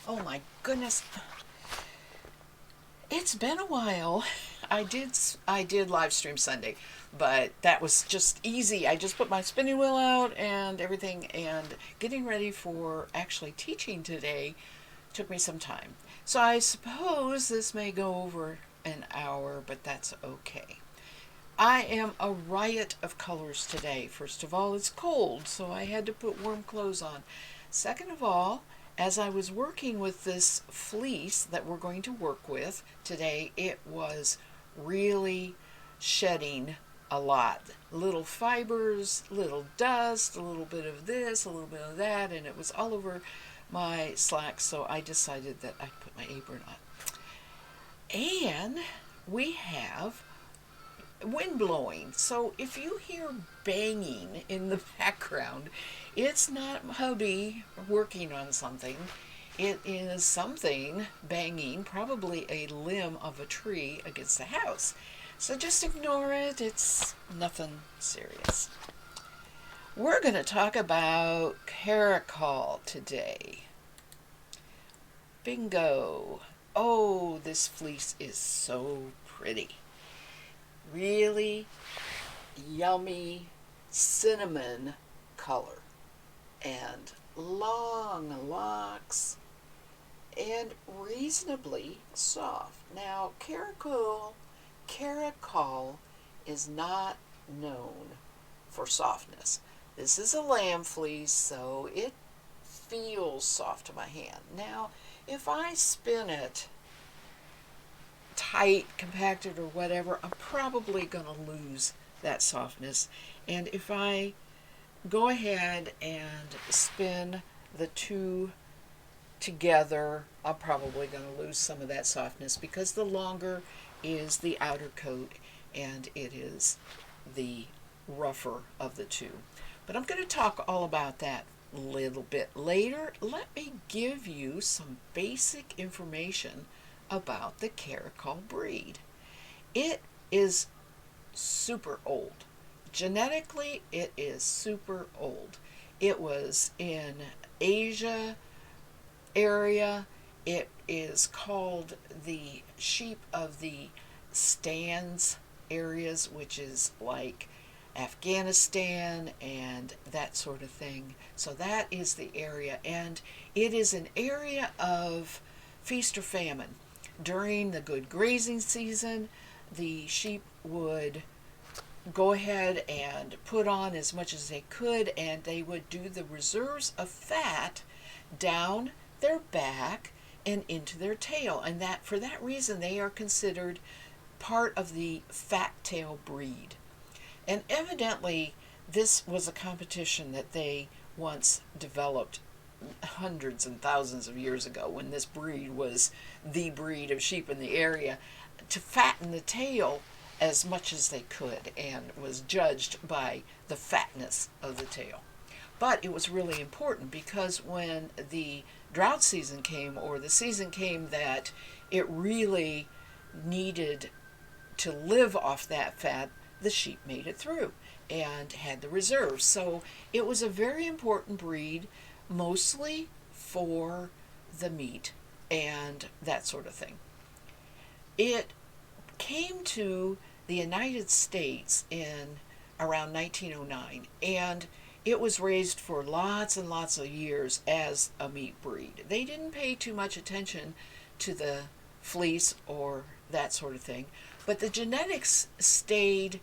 Oh my goodness. It's been a while. I did live stream Sunday, but that was just easy. I just put my spinning wheel out and everything, and getting ready for actually teaching today took me some time. So I suppose this may go over an hour, but that's okay. I am a riot of colors today. First of all, it's cold, so I had to put warm clothes on. Second of all, as I was working with this fleece that we're going to work with today, it was really shedding a lot. Little fibers, little dust, a little bit of this, a little bit of that, and it was all over my slacks, so I decided that I'd put my apron on. And we have wind blowing. So if you hear banging in the background, it's not hubby working on something. It is something banging, probably a limb of a tree against the house. So just ignore it. It's nothing serious. We're going to talk about Karakul today. Bingo. Oh, this fleece is so pretty. Really yummy cinnamon color and long locks and reasonably soft. Now, Karakul is not known for softness. This is a lamb fleece, so it feels soft to my hand. Now, if I spin it tight, compacted, or whatever, I'm probably going to lose that softness. And if I go ahead and spin the two together, I'm probably going to lose some of that softness because the longer is the outer coat and it is the rougher of the two. But I'm going to talk all about that a little bit later. Let me give you some basic information about the Karakul breed. It is super old. Genetically, it is super old. It was in Asia area. It is called the sheep of the stands areas, which is like Afghanistan and that sort of thing. So that is the area, and it is an area of feast or famine. During the good grazing season, the sheep would go ahead and put on as much as they could, and they would do the reserves of fat down their back and into their tail, and that for that reason they are considered part of the fat tail breed. And evidently this was a competition that they once developed hundreds and thousands of years ago, when this breed was the breed of sheep in the area, to fatten the tail as much as they could, and was judged by the fatness of the tail. But it was really important because when the drought season came, or the season came that it really needed to live off that fat, the sheep made it through and had the reserves. So it was a very important breed, mostly for the meat and that sort of thing. It came to the United States in around 1909, and it was raised for lots and lots of years as a meat breed. They didn't pay too much attention to the fleece or that sort of thing, but the genetics stayed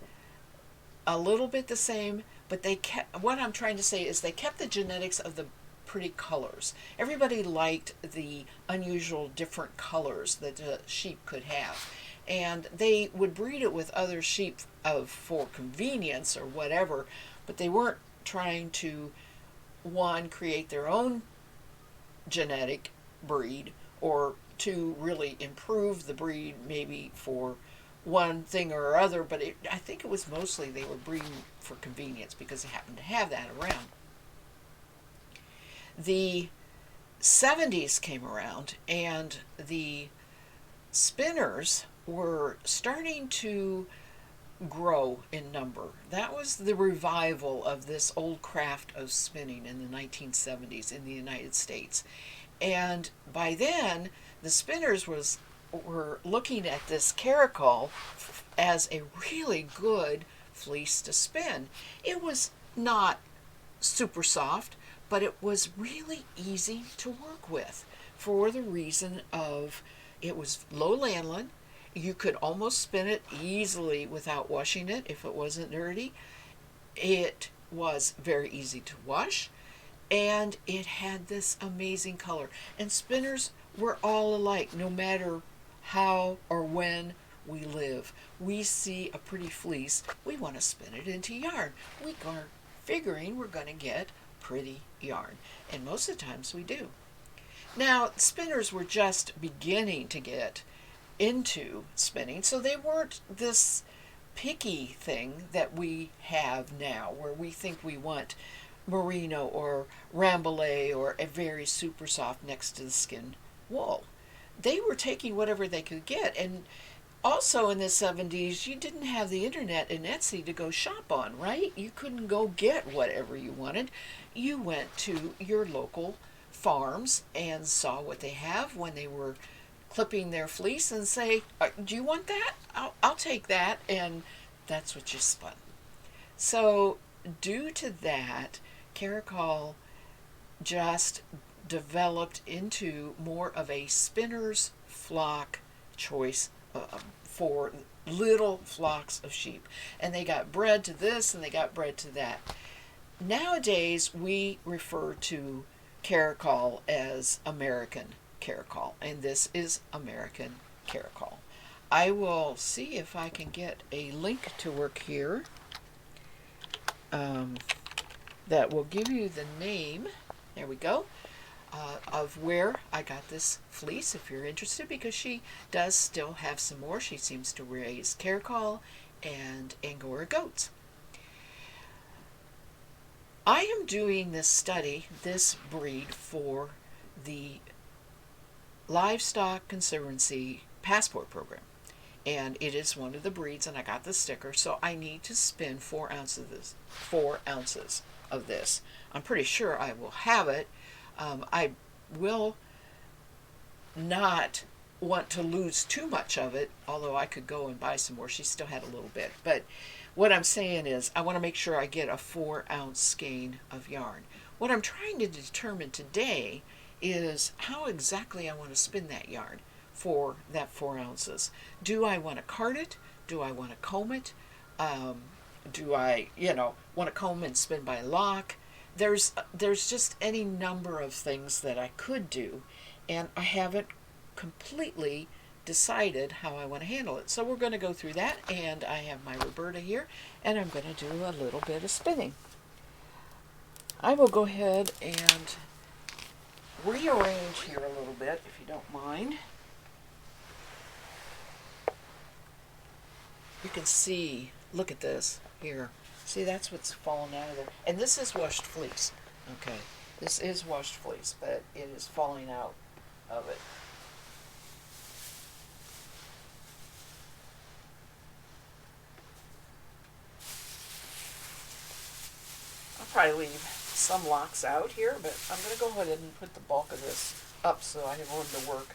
a little bit the same, but they kept, what I'm trying to say is they kept the genetics of the pretty colors. Everybody liked the unusual different colors that the sheep could have. And they would breed it with other sheep for convenience or whatever, but they weren't trying to, one, create their own genetic breed, or to really improve the breed maybe for one thing or other, but I think it was mostly they were breeding for convenience because they happened to have that around. The 70s came around, and the spinners were starting to grow in number. That was the revival of this old craft of spinning in the 1970s in the United States. And by then, the spinners were looking at this Karakul as a really good fleece to spin. It was not super soft, but it was really easy to work with for the reason of it was low lanolin. You could almost spin it easily without washing it if it wasn't dirty. It was very easy to wash, and it had this amazing color. And spinners were all alike, no matter how or when we live. We see a pretty fleece, we want to spin it into yarn. We are figuring we're going to get pretty yarn, and most of the times we do. Now, spinners were just beginning to get into spinning, so they weren't this picky thing that we have now, where we think we want merino or rambouillet or a very super soft next to the skin wool. They were taking whatever they could get. And also in the 70s, you didn't have the internet and Etsy to go shop on, right? You couldn't go get whatever you wanted. You went to your local farms and saw what they have when they were clipping their fleece and say, do you want that? I'll take that. And that's what you spun. So due to that, Karakul just developed into more of a spinner's flock choice for little flocks of sheep. And they got bred to this and they got bred to that. Nowadays, we refer to Karakul as American Karakul, and this is American Karakul. I will see if I can get a link to work here that will give you the name, there we go, of where I got this fleece if you're interested, because she does still have some more. She seems to raise Karakul and Angora goats. I am doing this study, this breed, for the Livestock Conservancy Passport Program. And it is one of the breeds, and I got the sticker, so I need to spin 4 ounces of this. 4 ounces of this. I'm pretty sure I will have it. I will not want to lose too much of it, although I could go and buy some more. She still had a little bit. But what I'm saying is I want to make sure I get a 4-ounce skein of yarn. What I'm trying to determine today is how exactly I want to spin that yarn for that 4 ounces. Do I want to card it? Do I want to comb it? Do I, want to comb and spin by lock? There's just any number of things that I could do, and I haven't completely decided how I want to handle it. So we're going to go through that, and I have my Roberta here, and I'm going to do a little bit of spinning. I will go ahead and rearrange here a little bit, if you don't mind. You can see, look at this here. See, that's what's falling out of there. And this is washed fleece. Okay, this is washed fleece, but it is falling out of it. I'll probably leave some locks out here, but I'm going to go ahead and put the bulk of this up so I have room to work.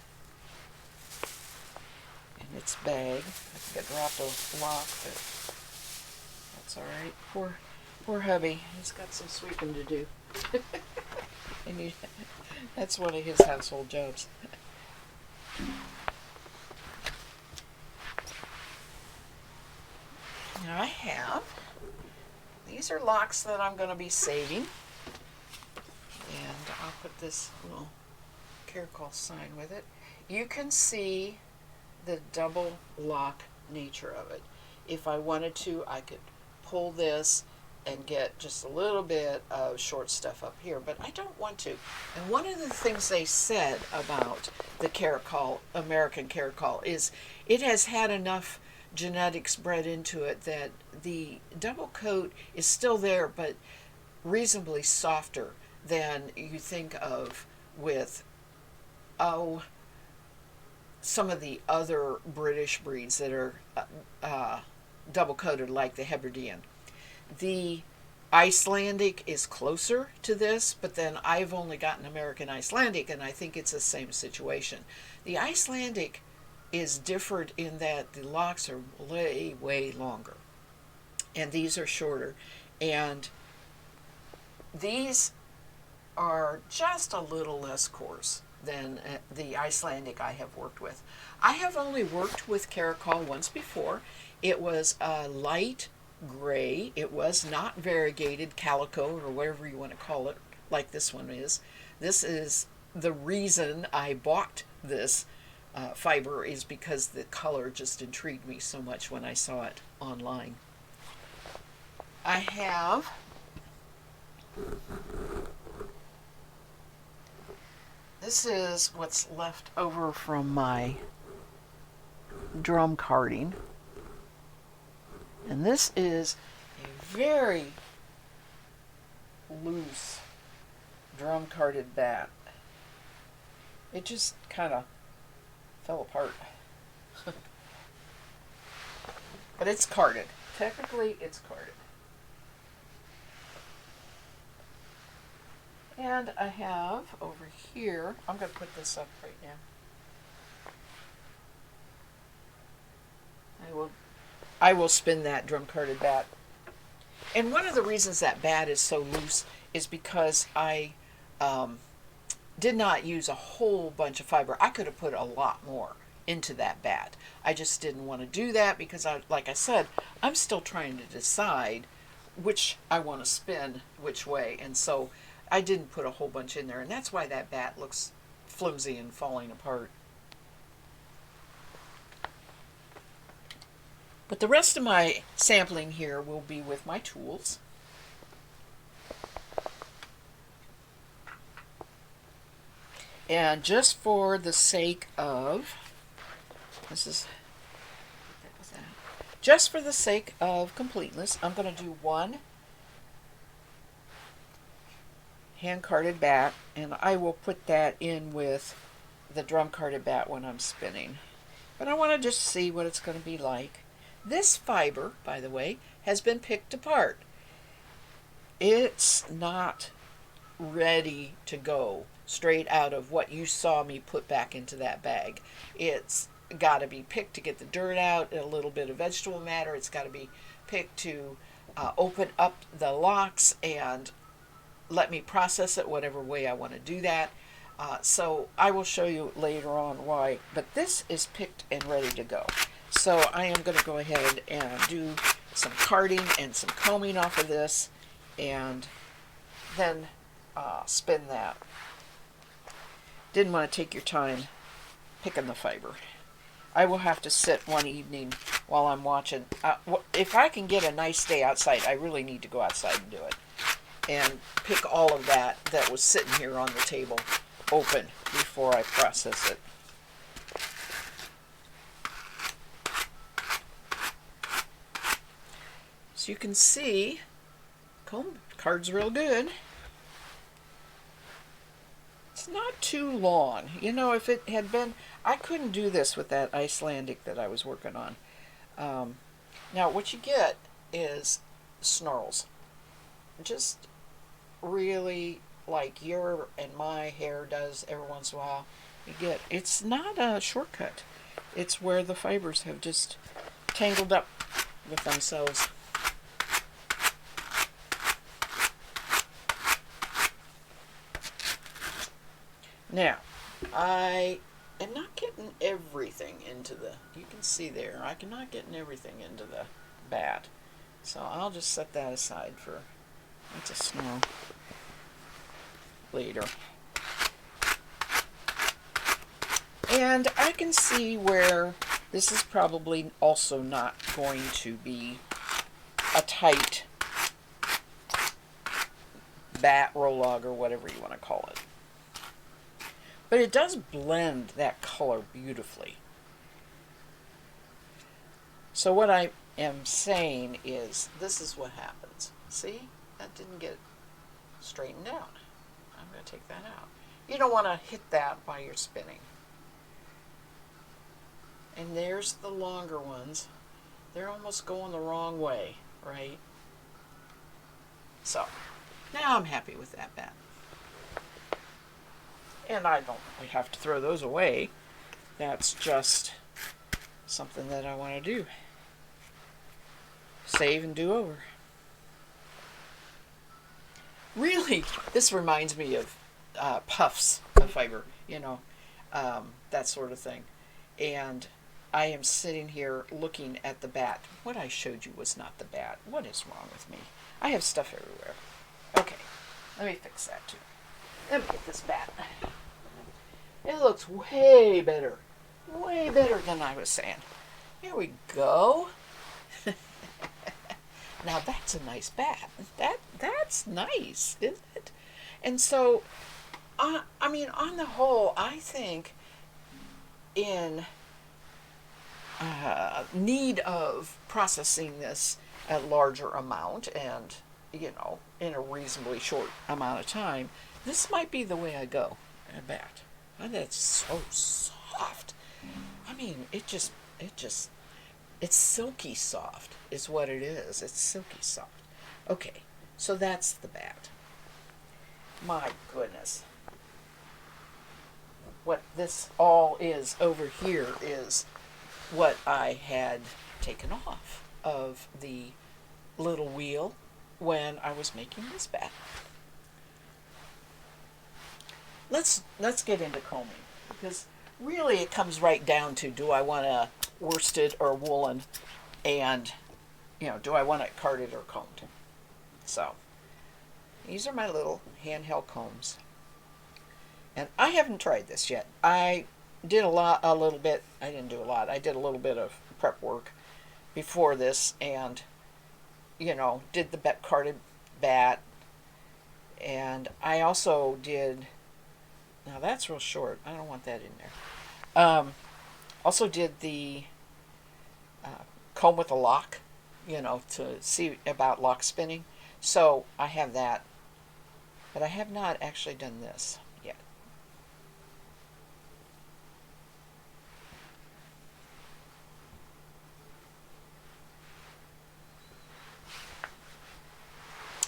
In its bag. I think I dropped a lock, but that's alright. Poor hubby. He's got some sweeping to do. And that's one of his household jobs. Now I have, these are locks that I'm going to be saving. And I'll put this little Karakul sign with it. You can see the double lock nature of it. If I wanted to, I could pull this and get just a little bit of short stuff up here, but I don't want to. And one of the things they said about the Karakul, American Karakul, is it has had enough genetics bred into it that the double coat is still there, but reasonably softer than you think of with, some of the other British breeds that are double coated, like the Hebridean. Icelandic is closer to this, but then I've only gotten American Icelandic, and I think it's the same situation. The Icelandic is different in that the locks are way, way longer, and these are shorter. And these are just a little less coarse than the Icelandic I have worked with. I have only worked with Karakul once before. It was a light gray. It was not variegated calico or whatever you want to call it, like this one is. This is the reason I bought this fiber, is because the color just intrigued me so much when I saw it online. I have this is what's left over from my drum carding. And this is a very loose drum carded bat. It just kind of fell apart. But it's carded. Technically, it's carded. And I have over here, I'm going to put this up right now. I will spin that drum carded bat. And one of the reasons that bat is so loose is because I did not use a whole bunch of fiber. I could have put a lot more into that bat. I just didn't want to do that because, like I said, I'm still trying to decide which I want to spin which way. And so I didn't put a whole bunch in there. And that's why that bat looks flimsy and falling apart. But the rest of my sampling here will be with my tools. And just for the sake of, just for the sake of completeness, I'm going to do one hand-carded bat, and I will put that in with the drum-carded bat when I'm spinning. But I want to just see what it's going to be like. This fiber, by the way, has been picked apart. It's not ready to go straight out of what you saw me put back into that bag. It's got to be picked to get the dirt out, a little bit of vegetable matter. It's got to be picked to open up the locks and let me process it whatever way I want to do that. So I will show you later on why. But this is picked and ready to go. So I am going to go ahead and do some carding and some combing off of this, and then spin that. Didn't want to take your time picking the fiber. I will have to sit one evening while I'm watching. If I can get a nice day outside, I really need to go outside and do it. And pick all of that was sitting here on the table open before I process it. So you can see, card's real good. It's not too long. You know, if it had been, I couldn't do this with that Icelandic that I was working on. Now what you get is snarls. Just really like your and my hair does every once in a while. It's not a shortcut. It's where the fibers have just tangled up with themselves. Now, I am not getting everything into you can see there, I'm not getting everything into the bat. So I'll just set that aside for, it's a snarl, later. And I can see where this is probably also not going to be a tight bat, roll log, or whatever you want to call it. But it does blend that color beautifully. So what I am saying is, this is what happens. See? That didn't get straightened out. I'm going to take that out. You don't want to hit that while you're spinning. And there's the longer ones. They're almost going the wrong way, right? So now I'm happy with that bat. And I don't really have to throw those away. That's just something that I want to do. Save and do over. Really, this reminds me of puffs of fiber, that sort of thing. And I am sitting here looking at the bat. What I showed you was not the bat. What is wrong with me? I have stuff everywhere. Okay, let me fix that too. Let me get this bat. It looks way better than I was saying. Here we go. Now that's a nice bat. That's nice, isn't it? And so, I mean, on the whole, I think in need of processing this at larger amount and, in a reasonably short amount of time, this might be the way I go in a bat. And that's so soft. I mean, it's silky soft is what it is. It's silky soft. Okay, so that's the bat. My goodness. What this all is over here is what I had taken off of the little wheel when I was making this bat. Let's get into combing, because really it comes right down to, do I want a worsted or woolen, and do I want it carded or combed? So these are my little handheld combs, and I haven't tried this yet. I did a little bit of prep work before this, and did the carded bat, and I also did. Now that's real short. I don't want that in there. Also did the comb with a lock, to see about lock spinning. So I have that, but I have not actually done this yet.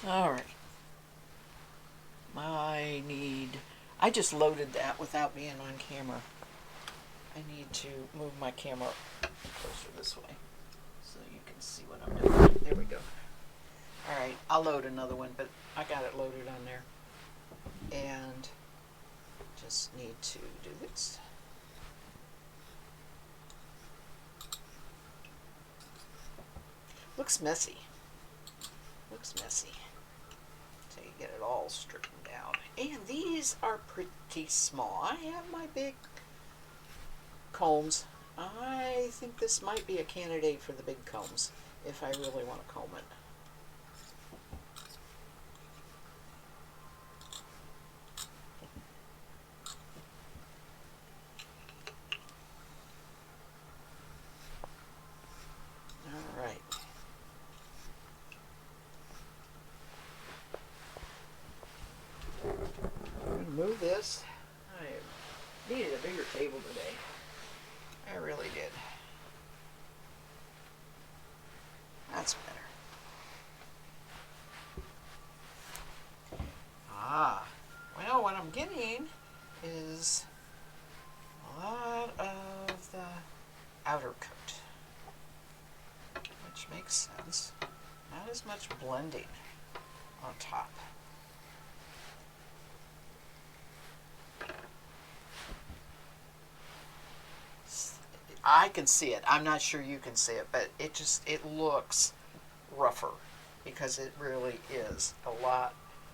All right. I just loaded that without being on camera. I need to move my camera closer this way so you can see what I'm doing. There we go. All right, I'll load another one, but I got it loaded on there. And just need to do this. Looks messy. So you get it all straightened out. And these are pretty small. I have my big combs. I think this might be a candidate for the big combs if I really want to comb it. All right. I'm going to move this. I needed a bigger table today. I really did. That's better. Well, what I'm getting is a lot of the outer coat, which makes sense. Not as much blending on top. I can see it. I'm not sure you can see it, but it looks rougher because it really is a lot.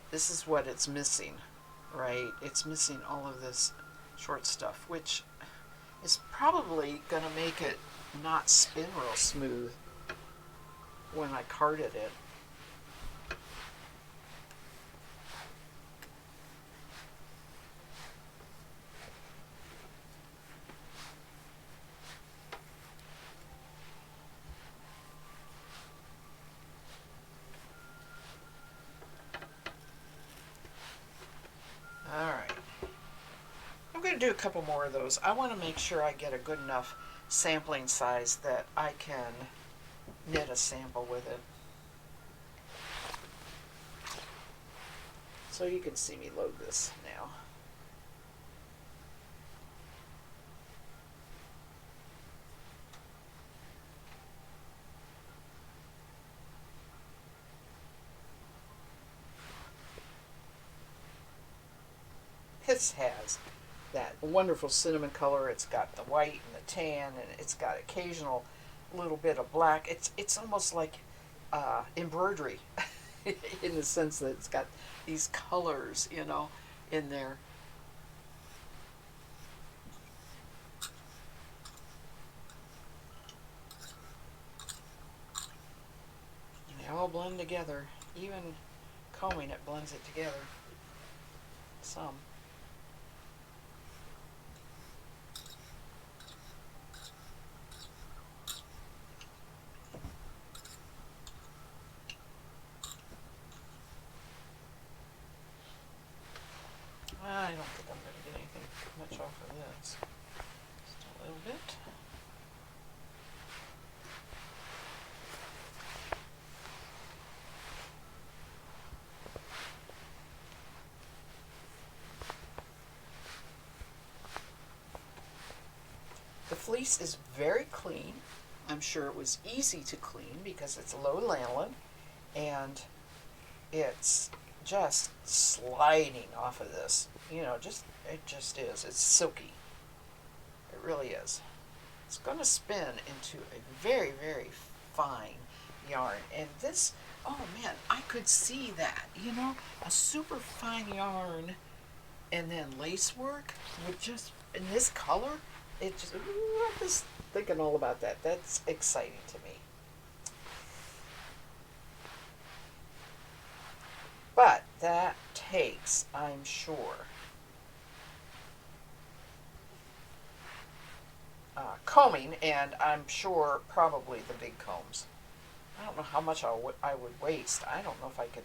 This is what it's missing, right? It's missing all of this short stuff, which is probably going to make it not spin real smooth when I carded it. Do a couple more of those. I want to make sure I get a good enough sampling size that I can knit a sample with it. So you can see me load this now. This has that wonderful cinnamon color. It's got the white and the tan, and it's got occasional little bit of black. It's almost like embroidery in the sense that it's got these colors, in there. And they all blend together. Even combing it blends it together. Some. I don't think I'm going to get anything much off of this. Just a little bit. The fleece is very clean. I'm sure it was easy to clean because it's low lanolin and it's just sliding off of this. It just is. It's silky. It really is. It's going to spin into a very, very fine yarn. And this, oh man, I could see that. A super fine yarn and then lace work with just, in this color, it just, I'm just thinking all about that. That's exciting to me. But that takes, I'm sure, combing, and I'm sure probably the big combs. I don't know how much I would waste. I don't know if I could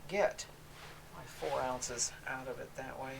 get my 4 ounces out of it that way.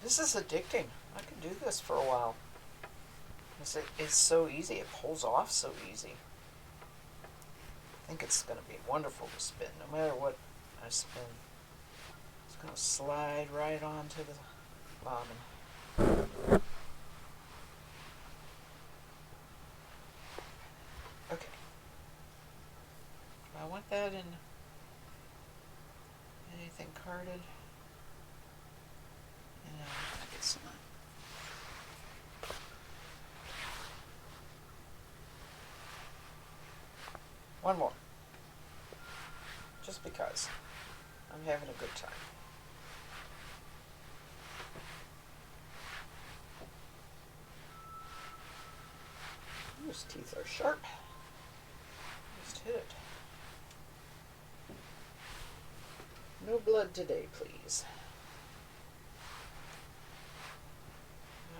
This is addicting. I could do this for a while. It's so easy. It pulls off so easy. I think it's going to be wonderful to spin. No matter what I spin, it's going to slide right onto the bobbin. Okay. I want that in anything carded. And I guess not. One more. Just because. I'm having a good time. Those teeth are sharp. Just hit it. No blood today, please.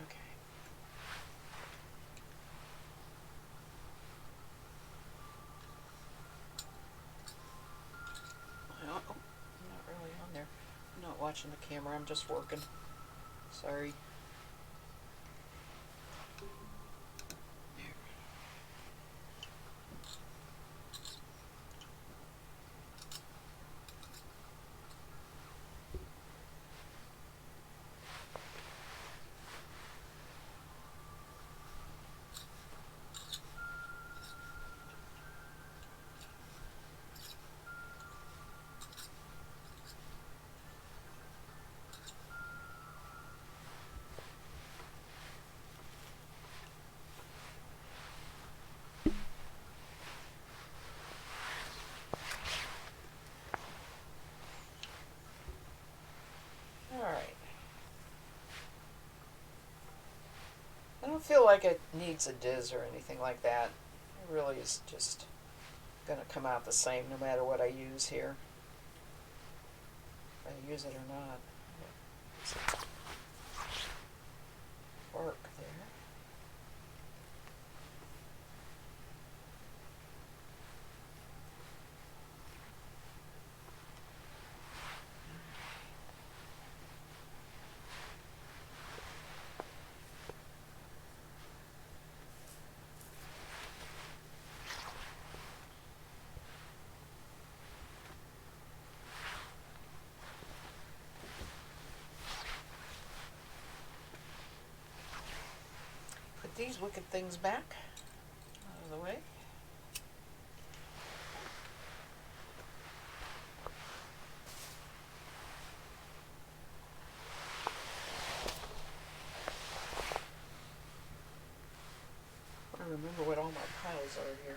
Okay. Well, I'm not really on there. I'm not watching the camera. I'm just working. Sorry. don't feel like it needs a diz or anything like that. It really is just going to come out the same no matter what I use here. If I use it or not. Work there. Put these wicked things back out of the way. I remember what all my piles are here.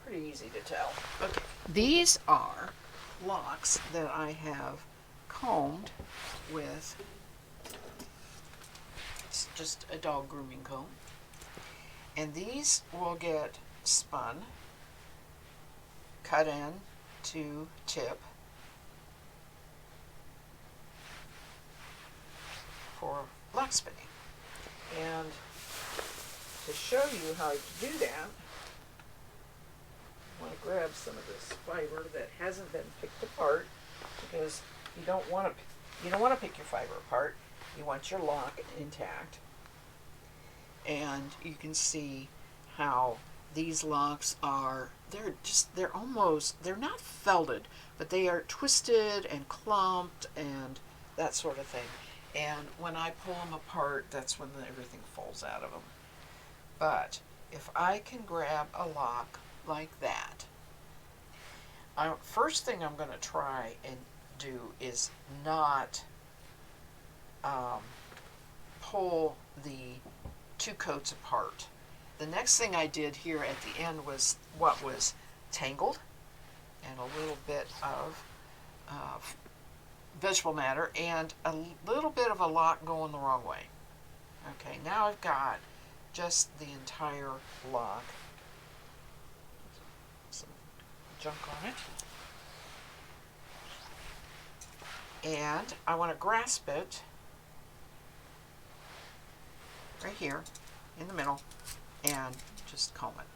Pretty easy to tell. Okay, these are locks that I have combed with, it's just a dog grooming comb. And these will get spun, cut in to tip for lock spinning. And to show you how to do that, I want to grab some of this fiber that hasn't been picked apart, because you don't want to pick your fiber apart. You want your lock intact. And you can see how these locks are, they're not felted, but they are twisted and clumped and that sort of thing. And when I pull them apart, that's when everything falls out of them. But if I can grab a lock like that, first thing I'm going to try and do is not pull the two coats apart. The next thing I did here at the end was what was tangled and a little bit of vegetable matter and a little bit of a lock going the wrong way. Okay, now I've got just the entire lock. Some junk on it. And I want to grasp it right here in the middle and just comb it.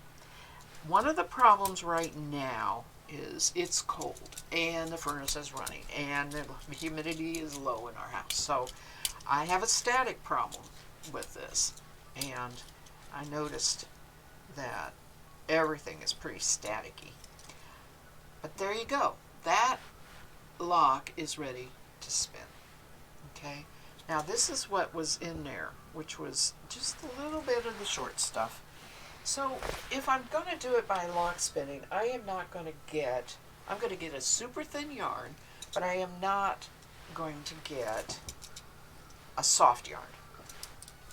One of the problems right now is it's cold and the furnace is running and the humidity is low in our house. So I have a static problem with this, and I noticed that everything is pretty staticky. But there you go. That lock is ready to spin. Okay? Now this is what was in there, which was just a little bit of the short stuff. So if I'm going to do it by lock spinning, I'm going to get a super thin yarn, but I am not going to get a soft yarn,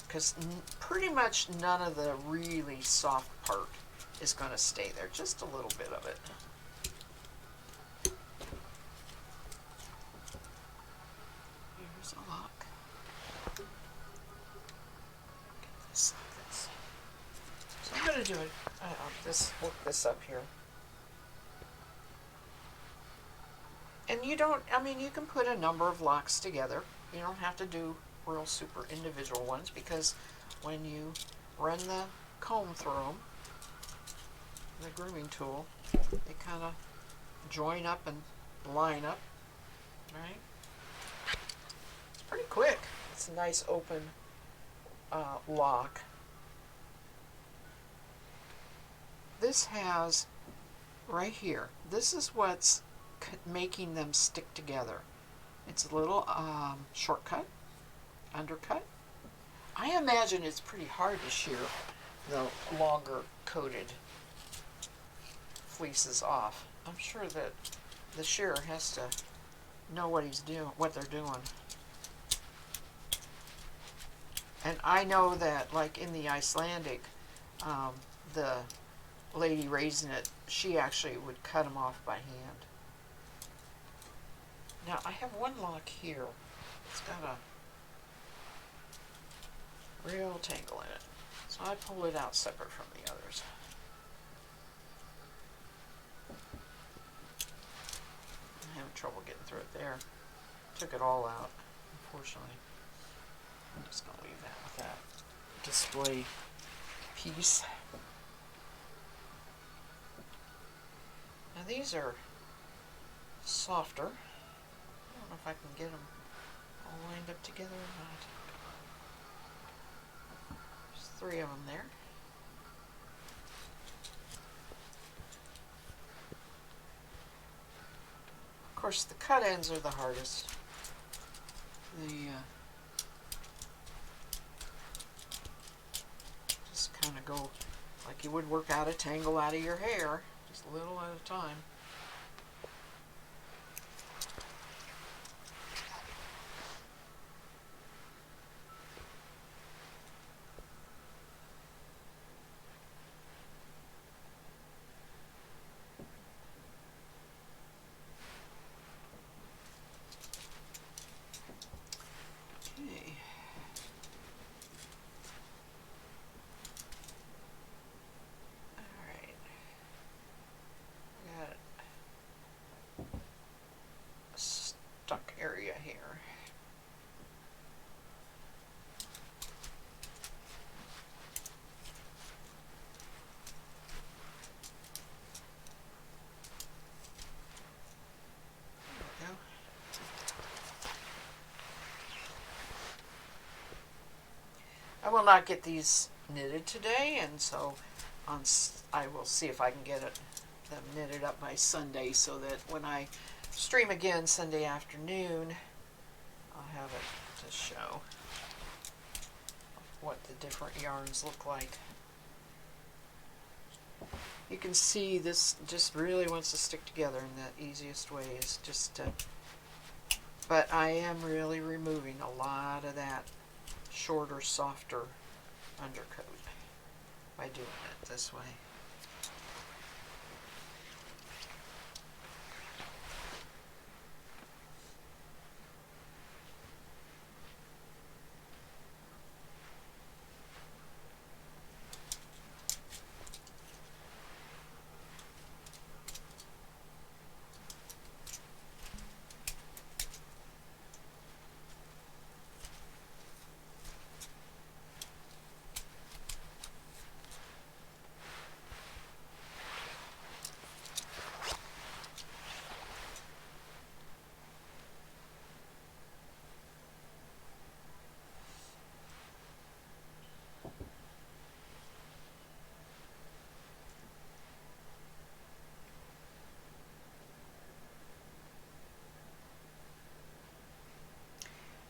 because pretty much none of the really soft part is going to stay there, just a little bit of it. Here's a lock. Get this like this. So I'm going to do it. Work this up here. And you can put a number of locks together. You don't have to do real super individual ones, because when you run the comb through them, the grooming tool, they kind of join up and line up, right? It's pretty quick. It's a nice open lock. This has, right here, this is what's making them stick together. It's a little shortcut, undercut. I imagine it's pretty hard to shear the longer coated fleeces off. I'm sure that the shearer has to know what they're doing. And I know that, like in the Icelandic, the lady raising it, she actually would cut them off by hand. Now I have one lock here. It's got a real tangle in it. So I pull it out separate from the others. I'm having trouble getting through it there. Took it all out, unfortunately. I'm just going to leave that with that display piece. Now these are softer. I don't know if I can get them all lined up together or not. There's 3 of them there. Of course, the cut ends are the hardest. Just kind of go like you would work out a tangle out of your hair, just a little at a time. Okay. Alright. Got a stuck area here. There we go. I will not get these knitted today, and so I will see if I can get them knitted up by Sunday so that when I stream again Sunday afternoon, I'll have it to show what the different yarns look like. You can see this just really wants to stick together, and the easiest way is just to, but I am really removing a lot of that shorter, softer undercoat by doing it this way.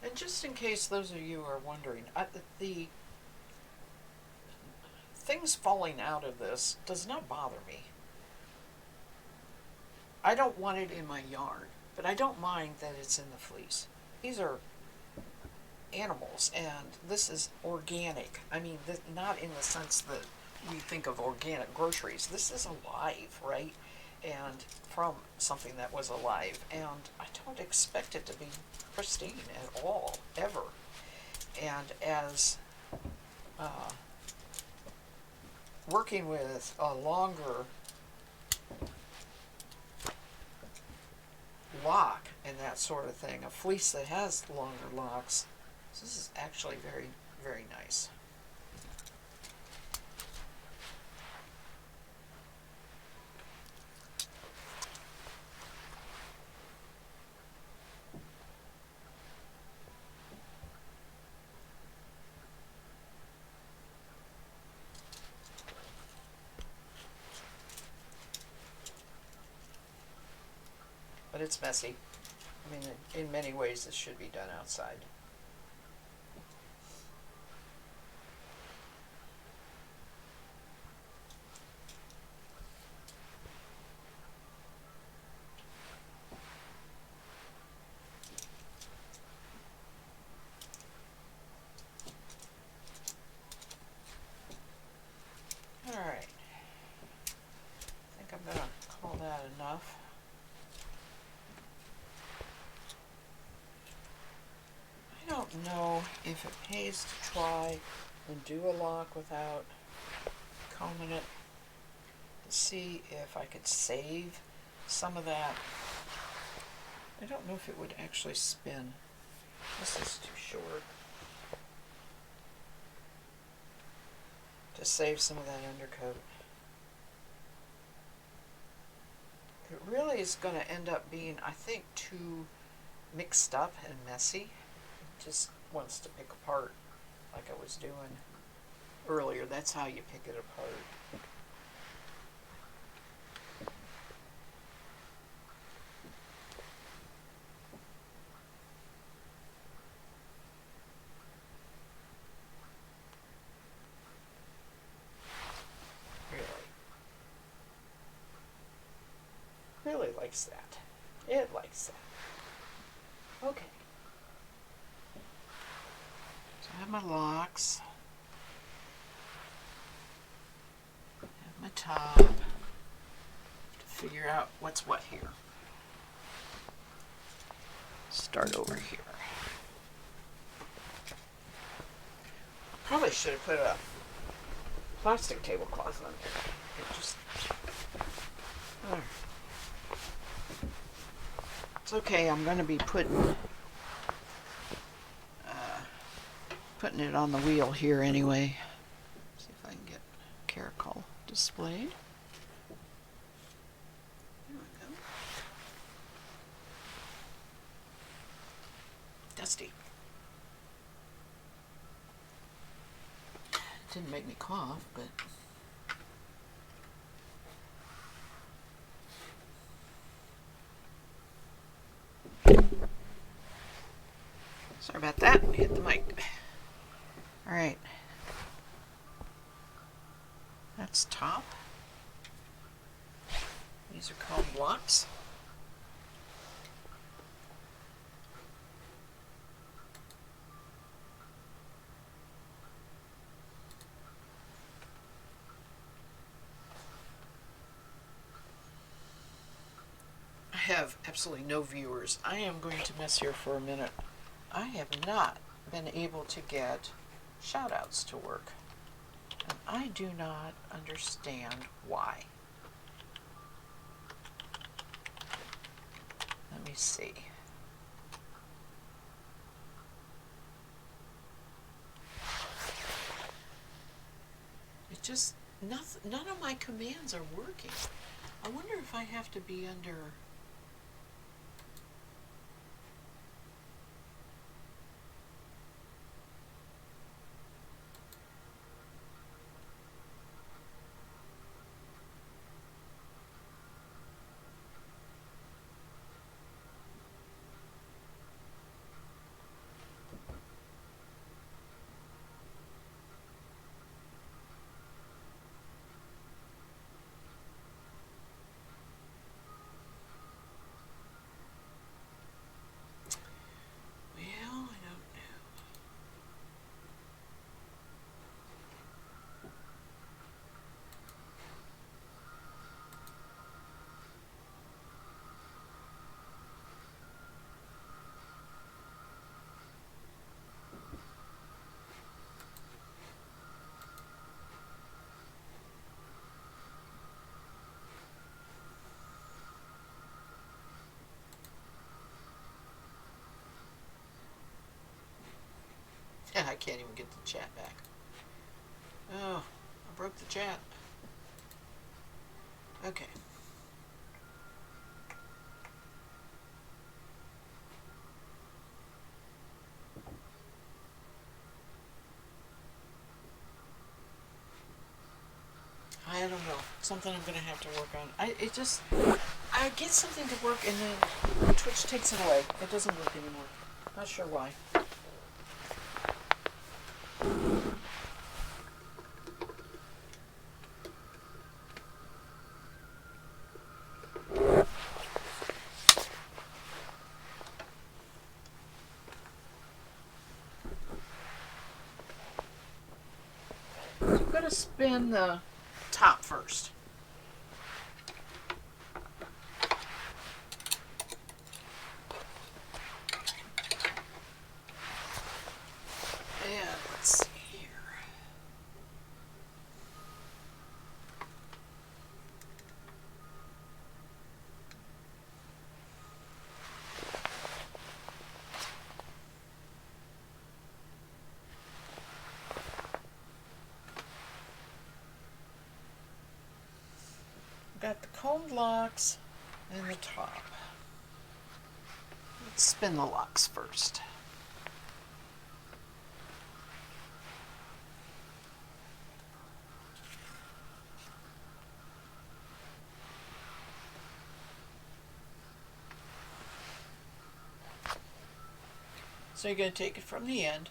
And just in case those of you are wondering, the things falling out of this does not bother me. I don't want it in my yarn, but I don't mind that it's in the fleece. These are animals, and this is organic. I mean, not in the sense that we think of organic groceries. This is alive, right? And from something that was alive, and I don't expect it to be pristine at all, ever. And as working with a longer lock and that sort of thing, a fleece that has longer locks, this is actually very, very nice. But it's messy. I mean, in many ways, this should be done outside. All right. I think I'm going to call that enough. I don't know if it pays to try and do a lock without combing it to see if I could save some of that. I don't know if it would actually spin. This is too short. To save some of that undercoat. It really is going to end up being, I think, too mixed up and messy. It just wants to pick apart like I was doing earlier. That's how you pick it apart. Really likes that. It likes that. Okay. So I have my locks. I have my top. To figure out what's what here. Start over here. Probably should have put a plastic tablecloth on there. It just... It's okay, I'm going to be putting it on the wheel here anyway. See if I can get Karakul displayed. There we go. Dusty. Didn't make me cough, but... Sorry about that. Hit the mic. All right. That's top. These are called blocks. I have absolutely no viewers. I am going to mess here for a minute. I have not been able to get shoutouts to work, and I do not understand why. Let me see. It just, none of my commands are working. I wonder if I have to be under... I can't even get the chat back. Oh, I broke the chat. Okay. I don't know. Something I'm going to have to work on. I get something to work and then Twitch takes it away. It doesn't work anymore. Not sure why. I'm going to spin the top first. And let's see here. I've got the combed locks and the top. Let's spin the locks first. So you're going to take it from the end.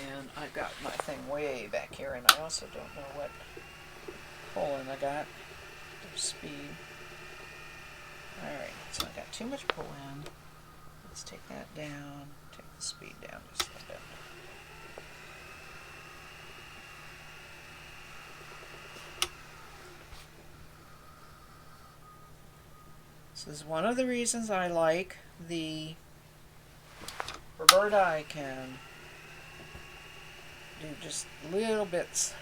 And I've got my thing way back here, and I also don't know what pull-in I got. There's speed. Alright, so I got too much pull-in. Let's take that down. Take the speed down just a little bit. This is one of the reasons I like the Roberta. I can do just little bits.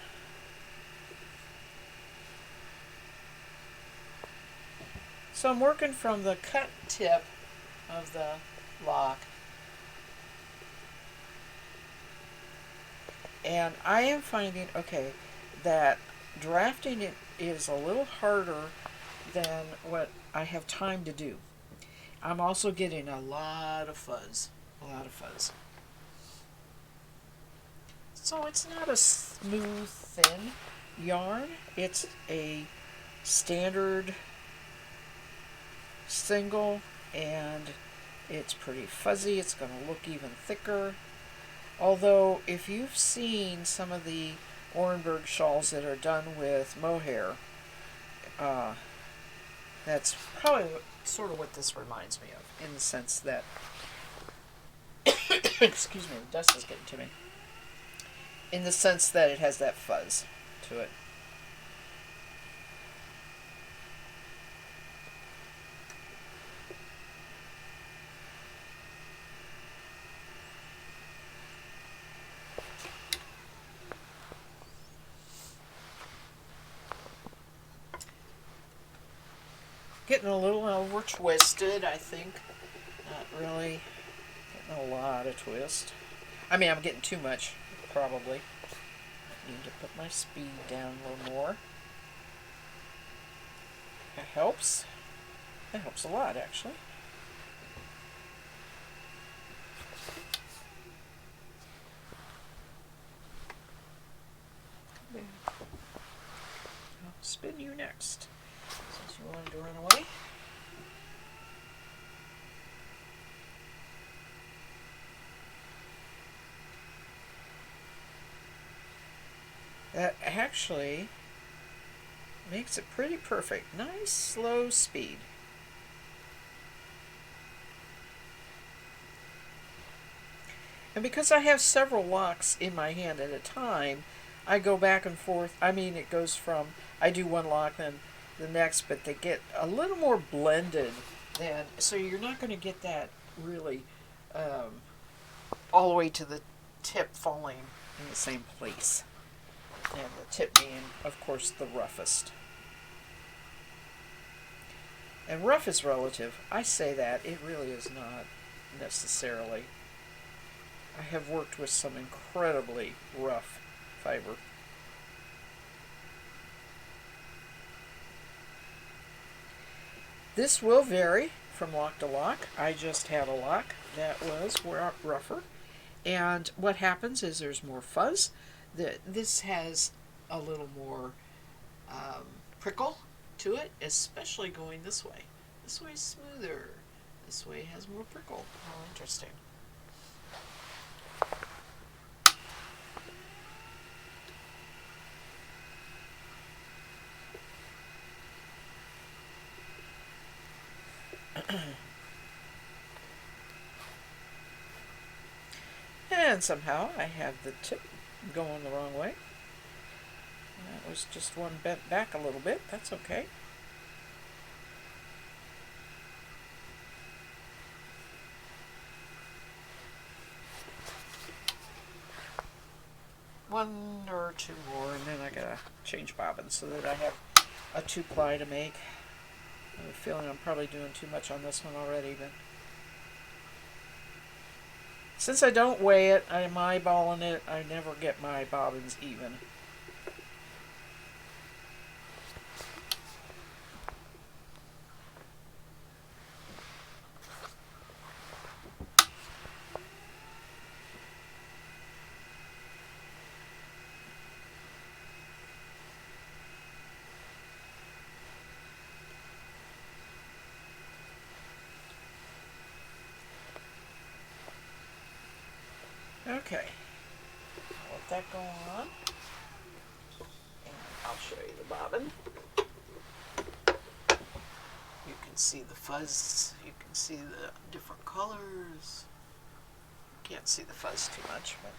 So I'm working from the cut tip of the lock, and I am finding, okay, that drafting it is a little harder than what I have time to do. I'm also getting a lot of fuzz. So it's not a smooth, thin yarn. It's a standard single, and it's pretty fuzzy. It's going to look even thicker. Although, if you've seen some of the Orenburg shawls that are done with mohair, that's probably sort of what this reminds me of, in the sense that, excuse me, the dust is getting to me, in the sense that it has that fuzz to it. Getting a little over twisted, I think. Not really getting a lot of twist. I mean, I'm getting too much, probably. I need to put my speed down a little more. That helps. That helps a lot, actually. I'll spin you next, since you wanted to run away. That actually makes it pretty perfect. Nice slow speed. And because I have several locks in my hand at a time, I go back and forth. I mean, it goes from, I do one lock, then the next, but they get a little more blended than, so you're not going to get that really all the way to the tip falling in the same place. And the tip being, of course, the roughest. And rough is relative. I say that. It really is not necessarily. I have worked with some incredibly rough fiber. This will vary from lock to lock. I just had a lock that was rougher. And what happens is there's more fuzz. This has a little more prickle to it, especially going this way. This way is smoother. This way has more prickle. Oh, interesting. And somehow I have the tip going the wrong way. That was just one bent back a little bit. That's okay. One or two more, and then I gotta change bobbins so that I have a 2-ply to make. I have a feeling I'm probably doing too much on this one already, but Since I don't weigh it, I'm eyeballing it, I never get my bobbins even. Okay, let that go on, and I'll show you the bobbin. You can see the fuzz, you can see the different colors. Can't see the fuzz too much, but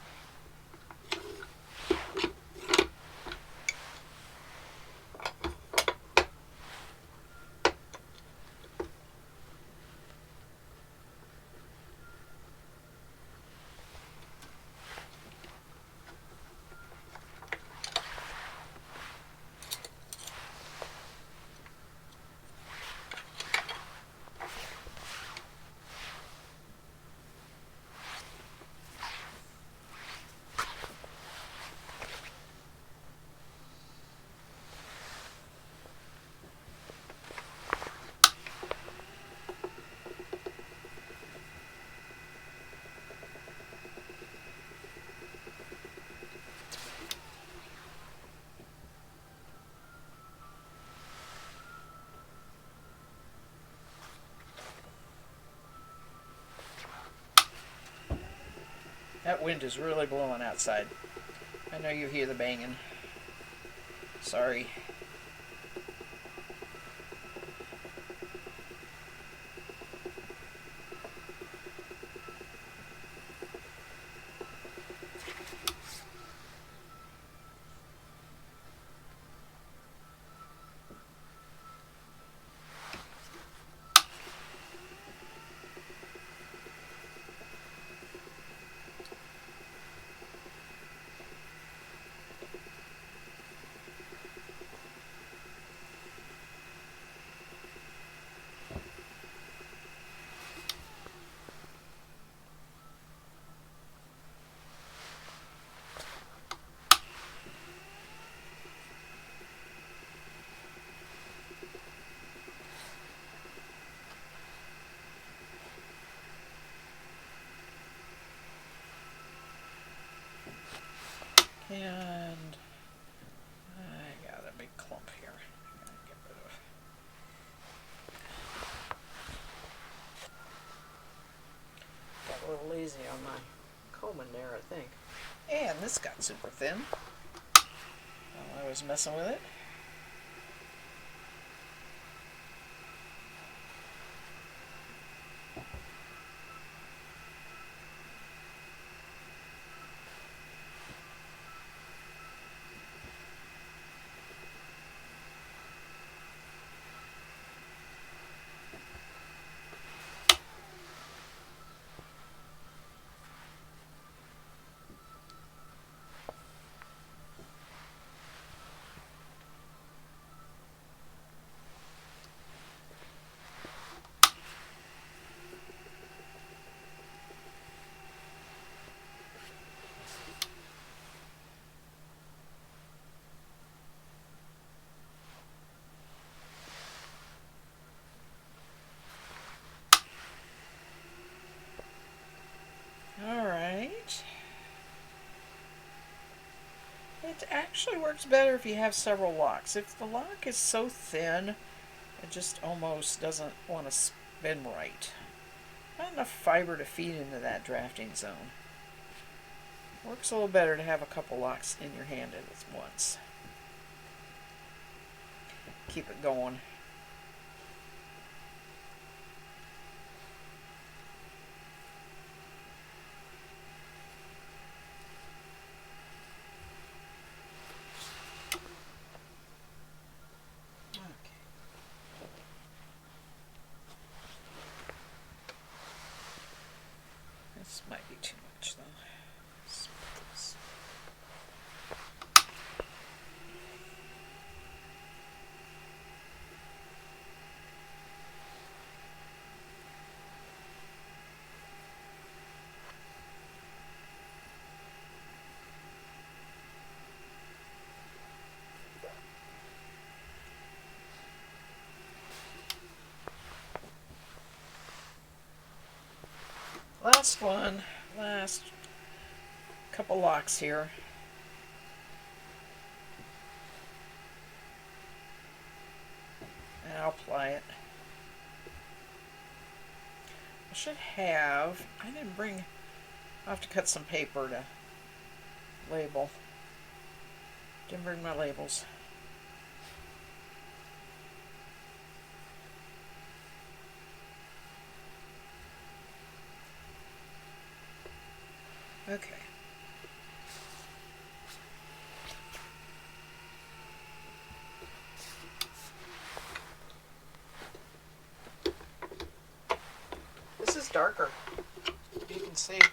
that wind is really blowing outside. I know you hear the banging. Sorry. And I got a big clump here. I gotta get rid of. Got a little lazy on my combing there, I think. And this got super thin while I was messing with it. Alright. It actually works better if you have several locks. If the lock is so thin, it just almost doesn't want to spin right. Not enough fiber to feed into that drafting zone. Works a little better to have a couple locks in your hand at once. Keep it going. This might be too much though. last one, last couple locks here. And I'll apply it. I should have, I didn't bring, I'll have to cut some paper to label. Didn't bring my labels. Okay. This is darker. You can see it's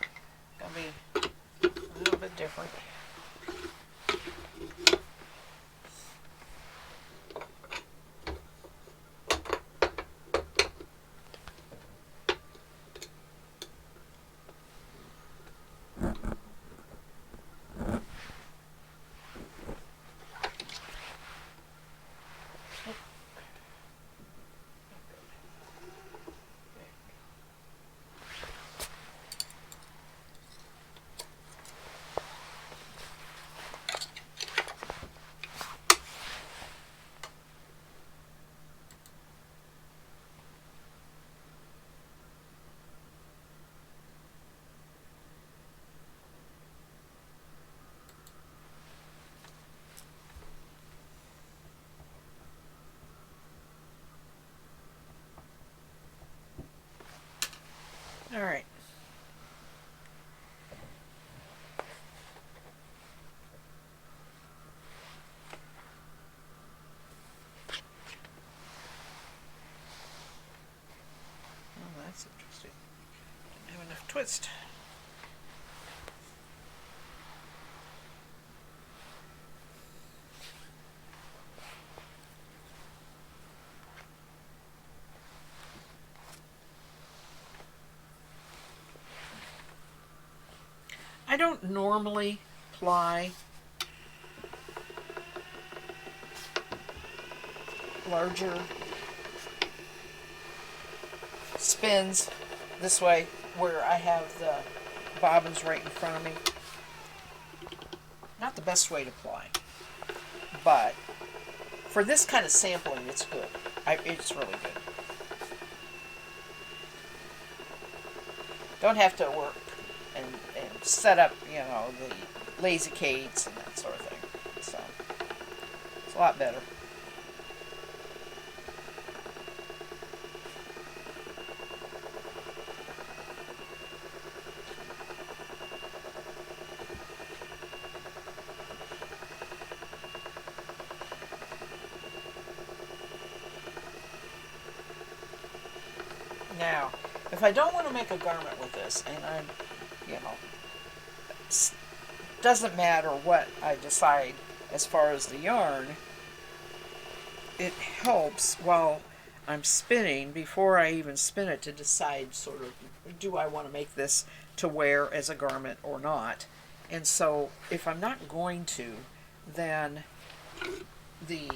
gonna be a little bit different. All right. Oh, that's interesting. Didn't have enough twist. I don't normally ply larger spins this way where I have the bobbins right in front of me. Not the best way to ply, but for this kind of sampling it's good. It's really good. Don't have to work and set up, you know, the lazy cates and that sort of thing. So it's a lot better. Now, if I don't want to make a garment with this, and I'm, you know, doesn't matter what I decide as far as the yarn, it helps while I'm spinning, before I even spin it, to decide sort of, do I want to make this to wear as a garment or not? And so if I'm not going to, then the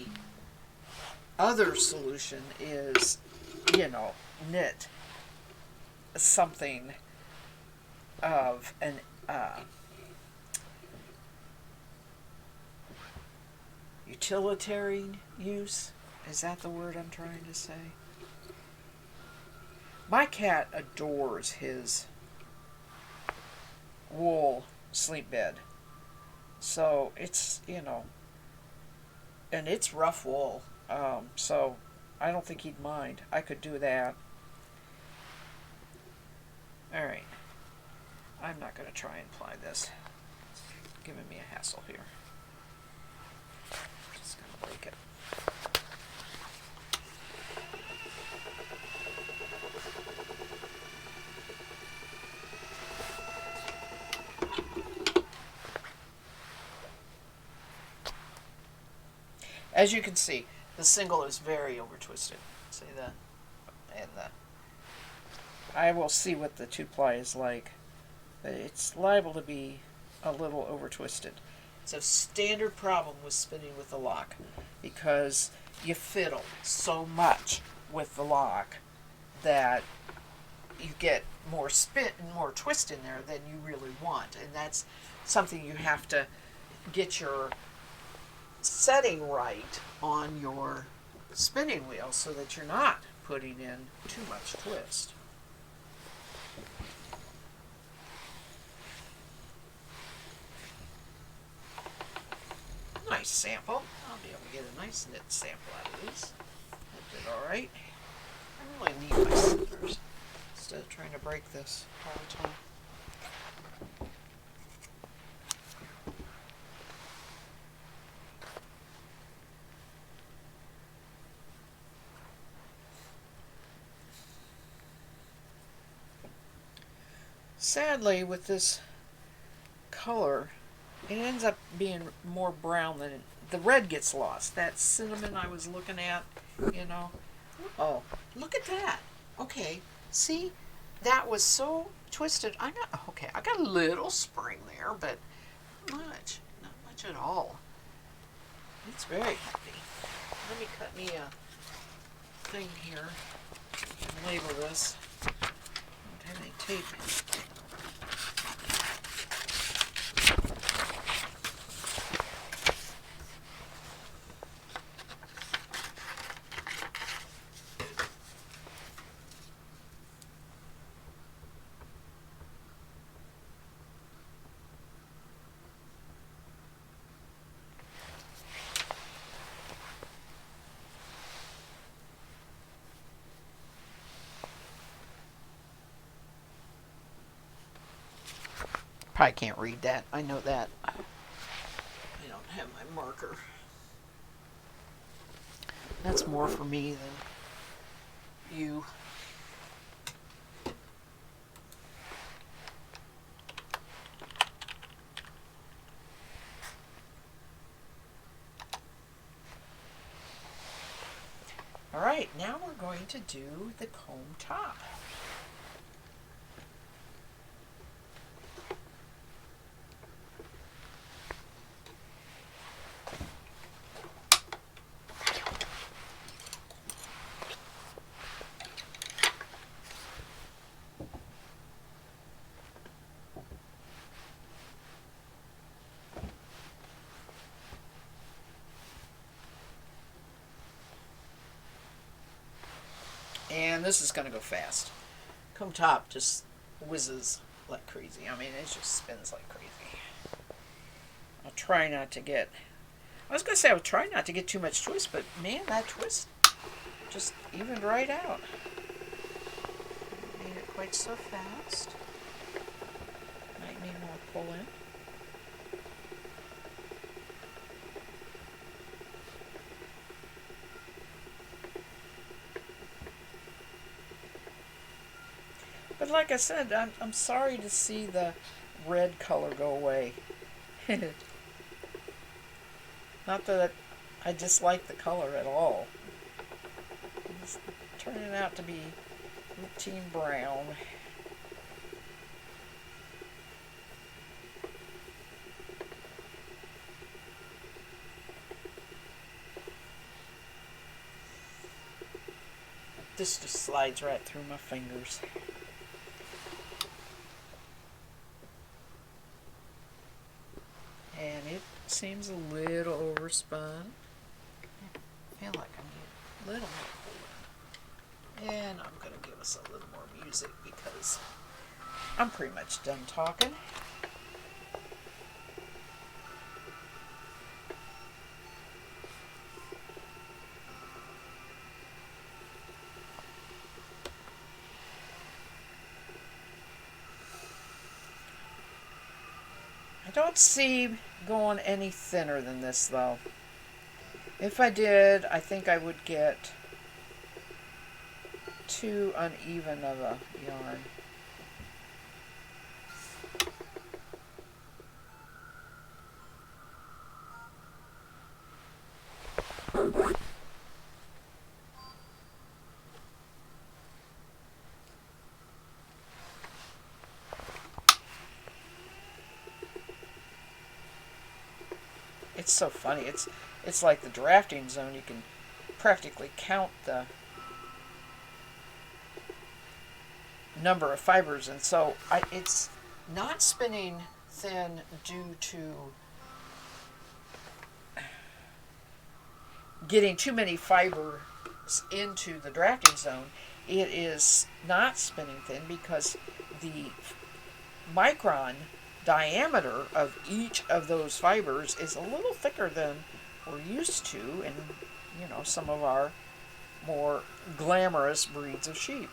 other solution is, you know, knit something of an utilitarian use. Is that the word I'm trying to say? My cat adores his wool sleep bed. So it's, you know, and it's rough wool. So I don't think he'd mind. I could do that. Alright. I'm not going to try and apply this. It's giving me a hassle here. Just going to break it. As you can see, the single is very over twisted. See that? And I will see what the two ply is like. But it's liable to be a little over twisted. It's a standard problem with spinning with the lock, because you fiddle so much with the lock that you get more spin and more twist in there than you really want. And that's something you have to get your setting right on your spinning wheel so that you're not putting in too much twist. Nice sample. I'll be able to get a nice knit sample out of these. That did all right. I really need my scissors instead of trying to break this all the time. Sadly, with this color, it ends up being more brown than the red gets lost. That cinnamon I was looking at, you know. Oh, look at that. Okay, see, that was so twisted. I got a little spring there, but not much at all. It's very happy. Let me cut me a thing here and label this. I don't have any tape. Probably can't read that. I know that. I don't have my marker. That's more for me than you. All right, now we're going to do the comb top. And this is going to go fast. Comb top just whizzes like crazy. I mean, it just spins like crazy. I'll try not to get... I was going to say I would try not to get too much twist, but man, that twist just evened right out. Made it quite so fast. Might need more pull in. But like I said, I'm sorry to see the red color go away. Not that I dislike the color at all. It's turning out to be routine brown. This just slides right through my fingers. And it seems a little overspun. I feel like I need a little more cooling. And I'm going to give us a little more music because I'm pretty much done talking. I don't see going any thinner than this though. If I did, I think I would get too uneven of a yarn. It's so funny. It's like the drafting zone. You can practically count the number of fibers, and so it's not spinning thin due to getting too many fibers into the drafting zone. It is not spinning thin because the micron diameter of each of those fibers is a little thicker than we're used to in, some of our more glamorous breeds of sheep.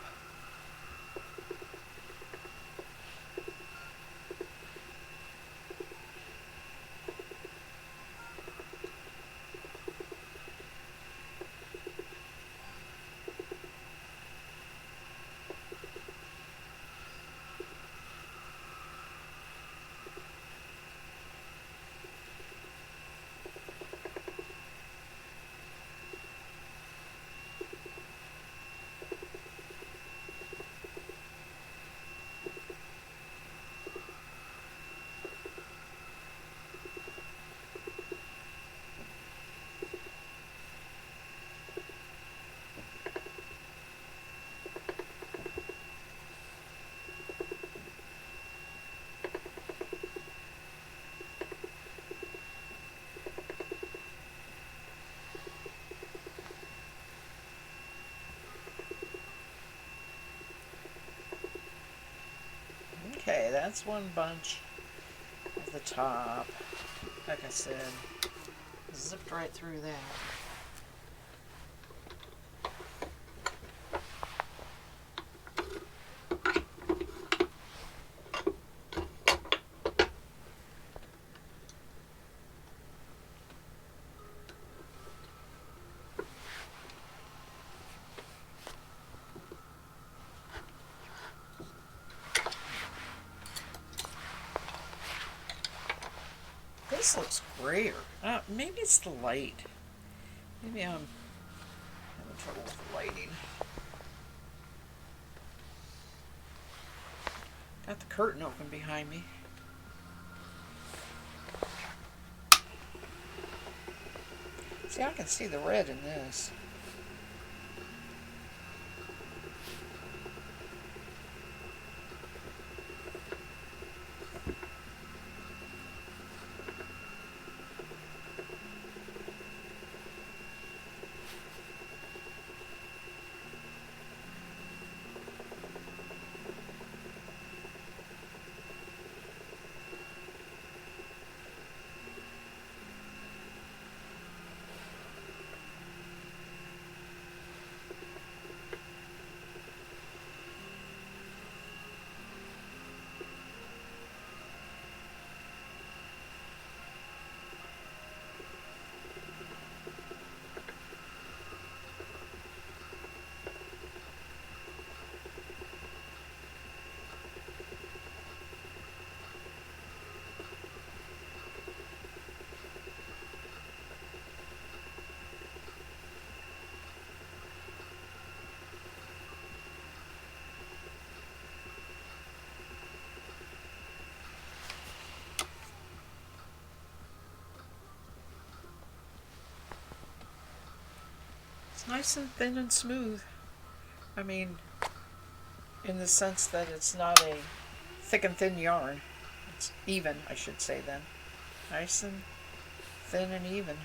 Okay, that's one bunch of the top. Like I said, zipped right through that. This looks grayer. Maybe it's the light. Maybe I'm having trouble with the lighting. Got the curtain open behind me. See, I can see the red in this. It's nice and thin and smooth. I mean, in the sense that it's not a thick and thin yarn. It's even, I should say then. Nice and thin and even.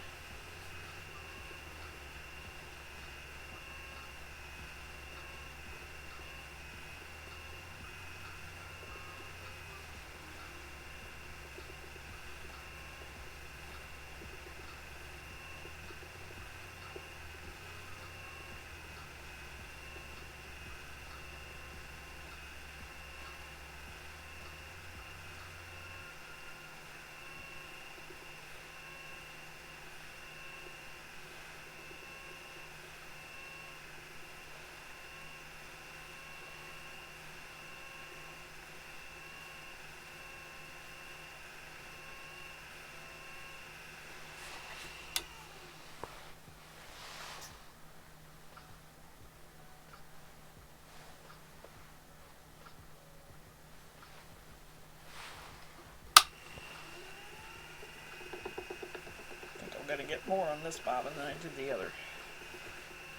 To get more on this bobbin than I did the other.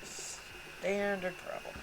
Standard problem.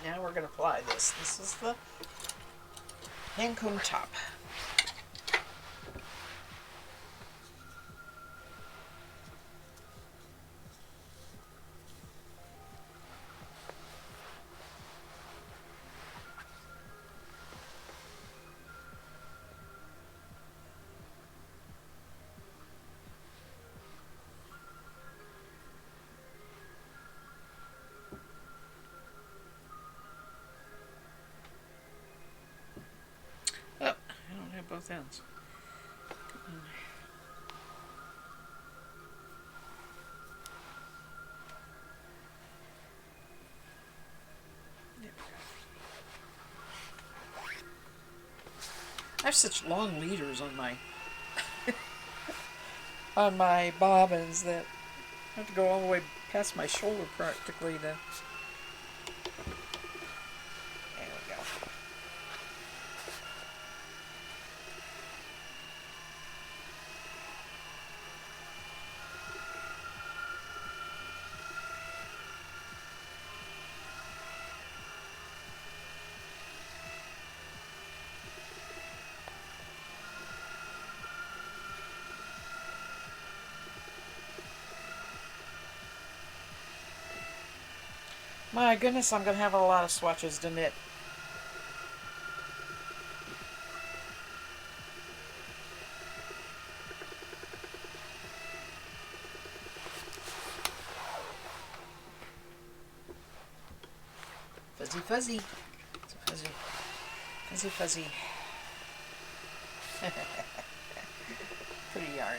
now we're going to apply this. This is the hand comb top. Oh, I don't have both ends. I have such long leaders on my on my bobbins that I have to go all the way past my shoulder practically to. There we go. My goodness, I'm going to have a lot of swatches to knit. Fuzzy, fuzzy. It's a fuzzy. Fuzzy, fuzzy. Pretty yarn.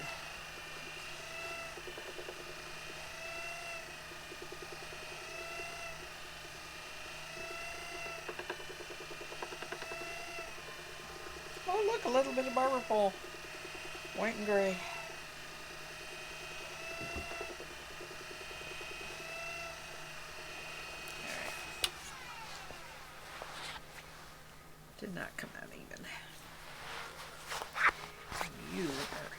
Oh, look, a little bit of barber pole. White and gray. Alright. Did not come out even. You are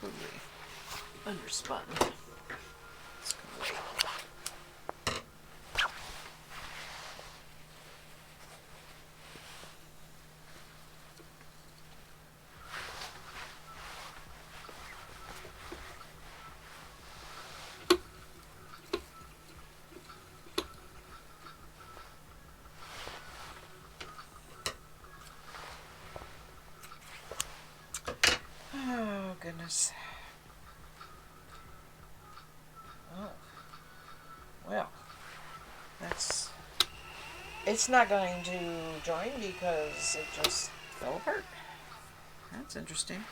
totally underspun. Let's go away. Oh, goodness. Oh. Well, that's... It's not going to join because it just fell apart. That's interesting.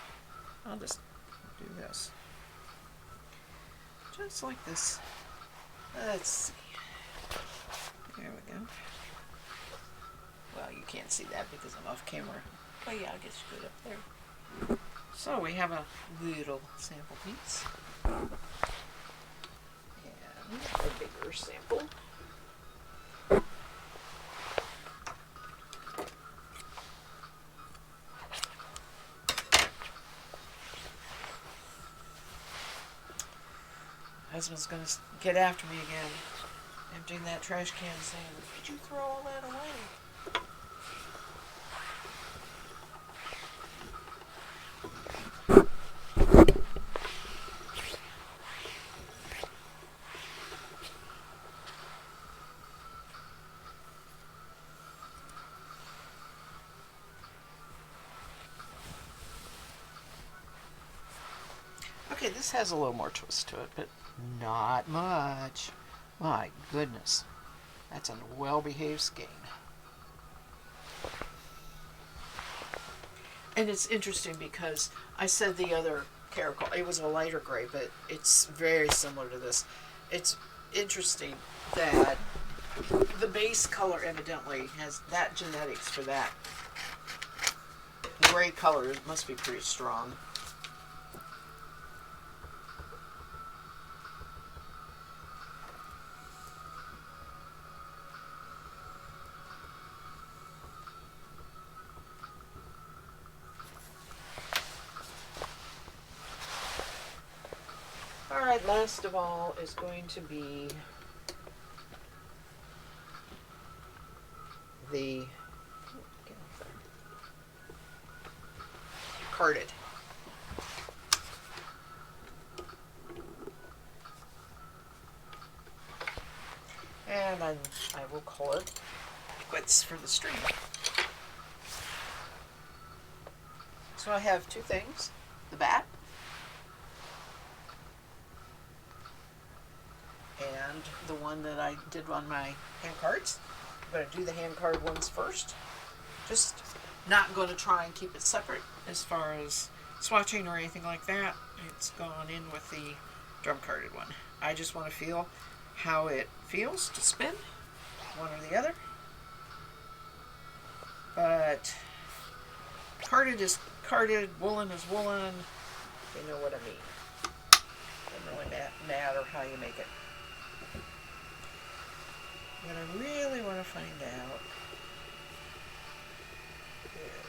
I'll just do this. Just like this. Let's see. There we go. Well, you can't see that because I'm off camera. Oh yeah, I guess you could up there. So we have a little sample piece. And a bigger sample. Husband's gonna get after me again, emptying that trash can, saying, "Did you throw all that away?" Okay, this has a little more twist to it, but not much. My goodness. That's a well-behaved skein. And it's interesting because I said the other Karakul, it was a lighter gray, but it's very similar to this. It's interesting that the base color evidently has that genetics for that. The gray color must be pretty strong. Alright, last of all is going to be the carded. And I will call it quits for the stream. So I have two things. The bat and the one that I did on my hand cards. I'm going to do the hand card ones first. Just not going to try and keep it separate as far as swatching or anything like that. It's gone in with the drum carded one. I just want to feel how it feels to spin one or the other. But carded is carded, woolen is woolen. You know what I mean. Doesn't really matter how you make it. What I really want to find out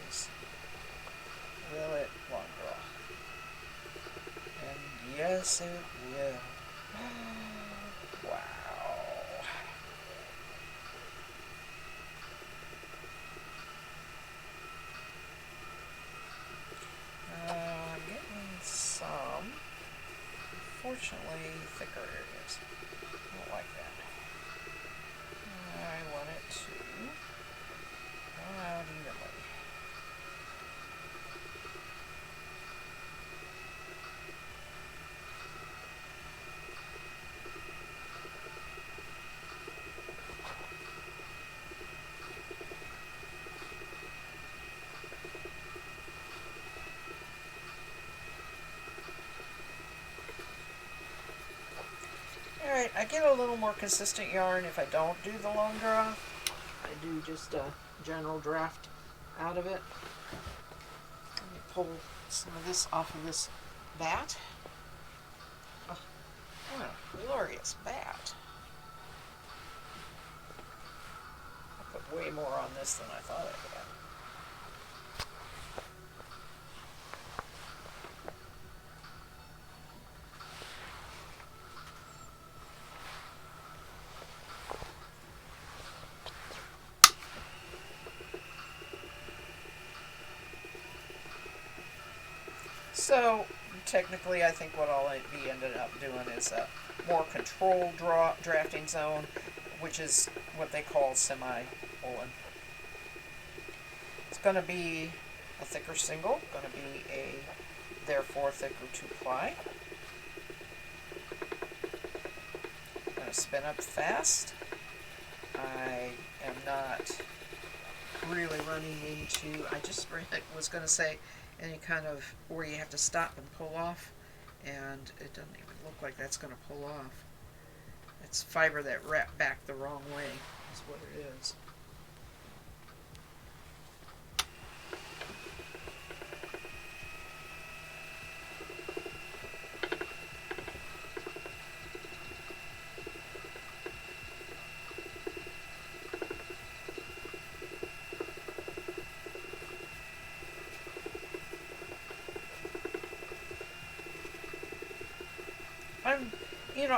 is, will it long draw? And yes, it will. Wow. I'm getting some, unfortunately, thicker areas. I don't like that. I want it to go out evenly. Alright, I get a little more consistent yarn if I don't do the long draw. I do just a general draft out of it. Let me pull some of this off of this bat. Oh, what a glorious bat. I put way more on this than I thought I would. So technically I think what I'll be ended up doing is a more controlled drafting zone, which is what they call semi-woolen. It's going to be a thicker single, going to be a therefore thicker 2-ply. I'm going to spin up fast. I am not really running into, I just was going to say, any kind of where you have to stop and pull off, and it doesn't even look like that's going to pull off. It's fiber that wrapped back the wrong way is what it is.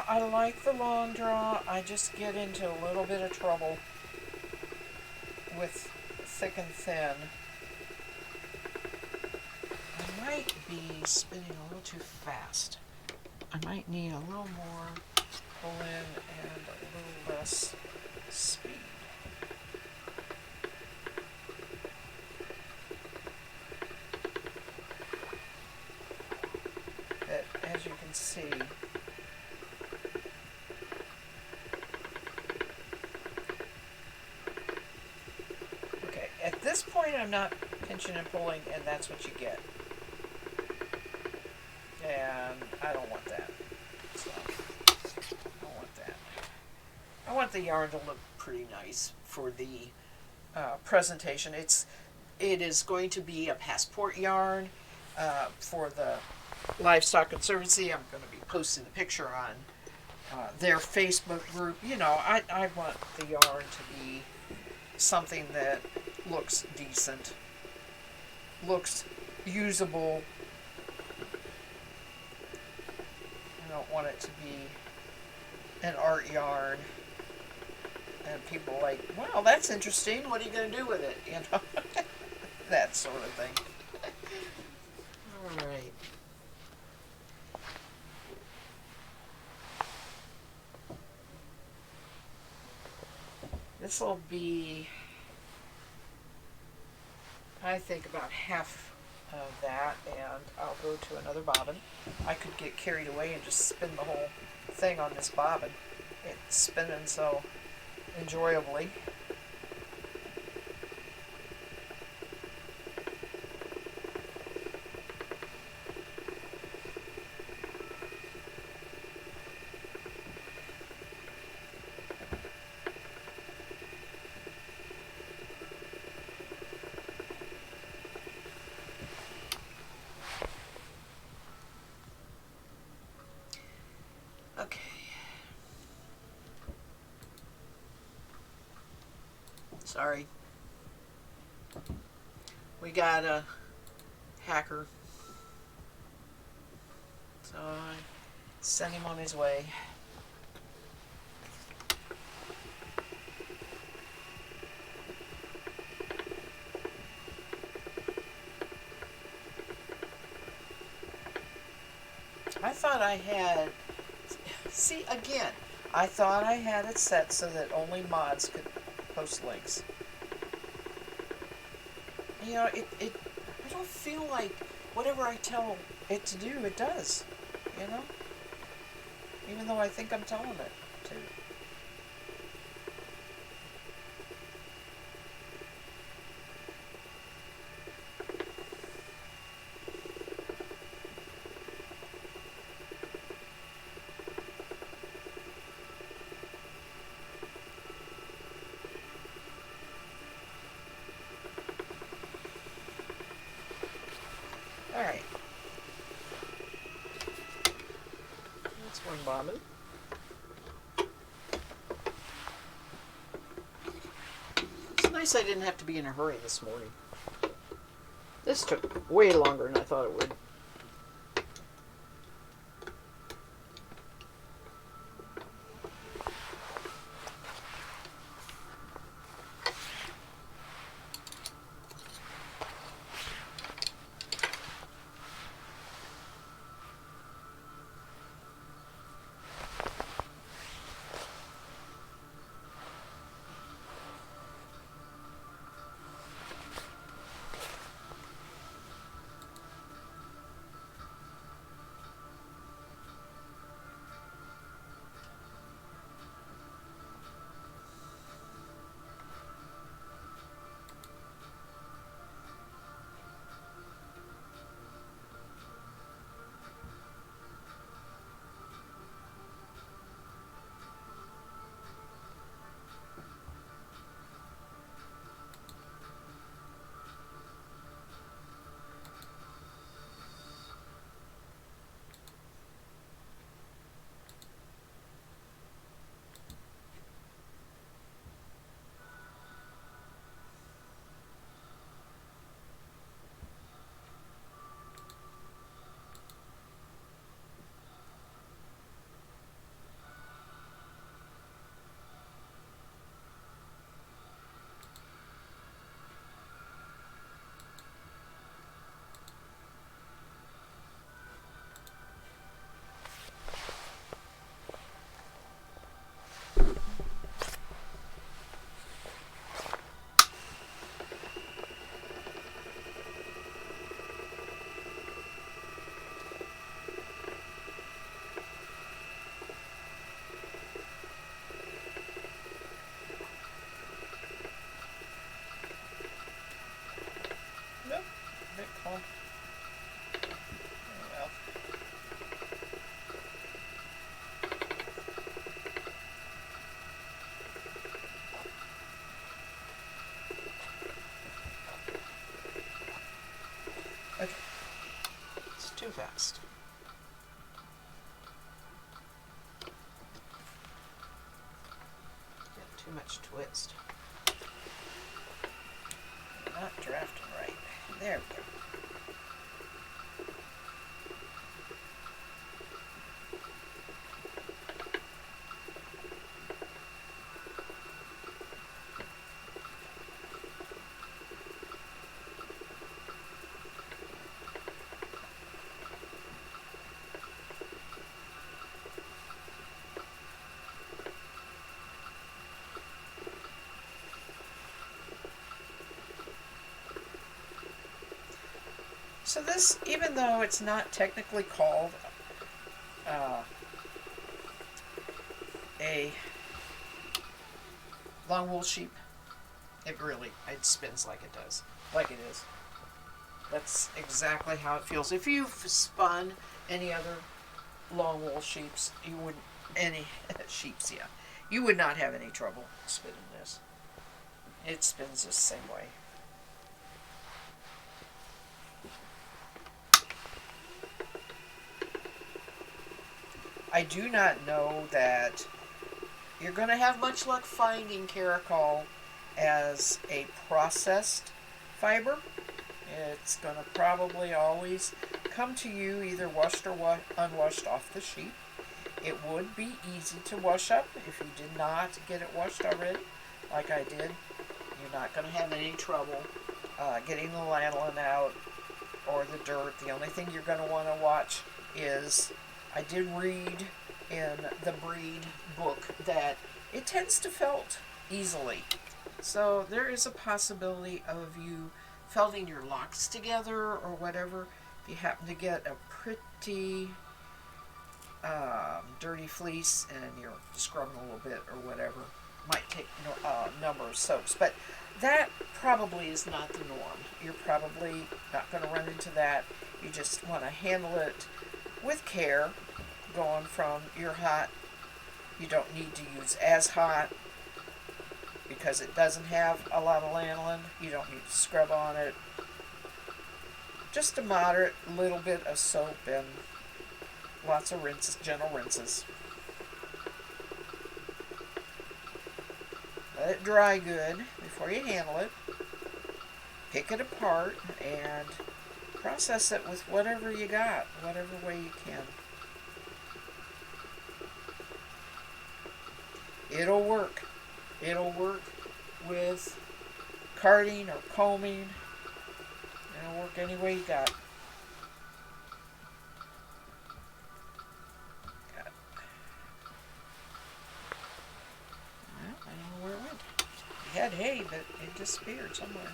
I like the long draw. I just get into a little bit of trouble with thick and thin. I might be spinning a little too fast. I might need a little more pull in and a little less speed. But as you can see, at this point I'm not pinching and pulling, and that's what you get. And I don't want that. So, I don't want that. I want the yarn to look pretty nice for the presentation. It is going to be a passport yarn for the Livestock Conservancy. I'm going to be posting the picture on their Facebook group. You know, I want the yarn to be something that looks decent, looks usable. I don't want it to be an art yarn. And people are like, well, that's interesting. What are you going to do with it? You know, that sort of thing. All right. This will be, I think, about half of that, and I'll go to another bobbin. I could get carried away and just spin the whole thing on this bobbin. It's spinning so enjoyably. Okay. Sorry. We got a hacker. So I sent him on his way. I thought I had, see again, I thought I had it set so that only mods could post links. You know, I don't feel like whatever I tell it to do, it does. You know? Even though I think I'm telling it to. Alright. That's one bobbin. It's nice I didn't have to be in a hurry this morning. This took way longer than I thought it would. Nope. Bit cold. Oh well. Okay. It's too fast. Got too much twist. Not drafting right. There we go. So this, even though it's not technically called uh, a long wool sheep, it spins like it does, like it is. That's exactly how it feels. If you've spun any other long wool sheeps, you wouldn't, any sheeps, yeah, you would not have any trouble spinning this. It spins the same way. I do not know that you're going to have much luck finding Karakul as a processed fiber. It's going to probably always come to you either washed or unwashed off the sheep. It would be easy to wash up if you did not get it washed already, like I did. You're not going to have any trouble getting the lanolin out or the dirt. The only thing you're going to want to watch is, I did read in the breed book that it tends to felt easily. So there is a possibility of you felting your locks together or whatever. If you happen to get a pretty dirty fleece and you're scrubbing a little bit or whatever, might take a number of soaks. But that probably is not the norm. You're probably not going to run into that. You just want to handle it with care, going from your hot. You don't need to use as hot because it doesn't have a lot of lanolin. You don't need to scrub on it. Just a moderate little bit of soap and lots of rinses, gentle rinses. Let it dry good before you handle it. Pick it apart and process it with whatever you got, whatever way you can. It'll work. It'll work with carding or combing. It'll work any way you got. Well, I don't know where it went. It had hay, but it disappeared somewhere.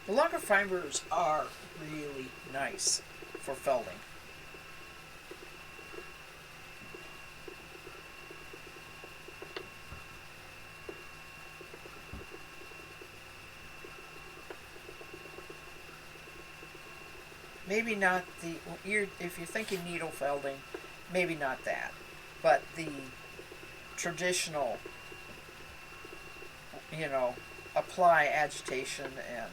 The longer fibers are really nice for felting. Maybe not the, if you're thinking needle felting, maybe not that, but the traditional, apply agitation and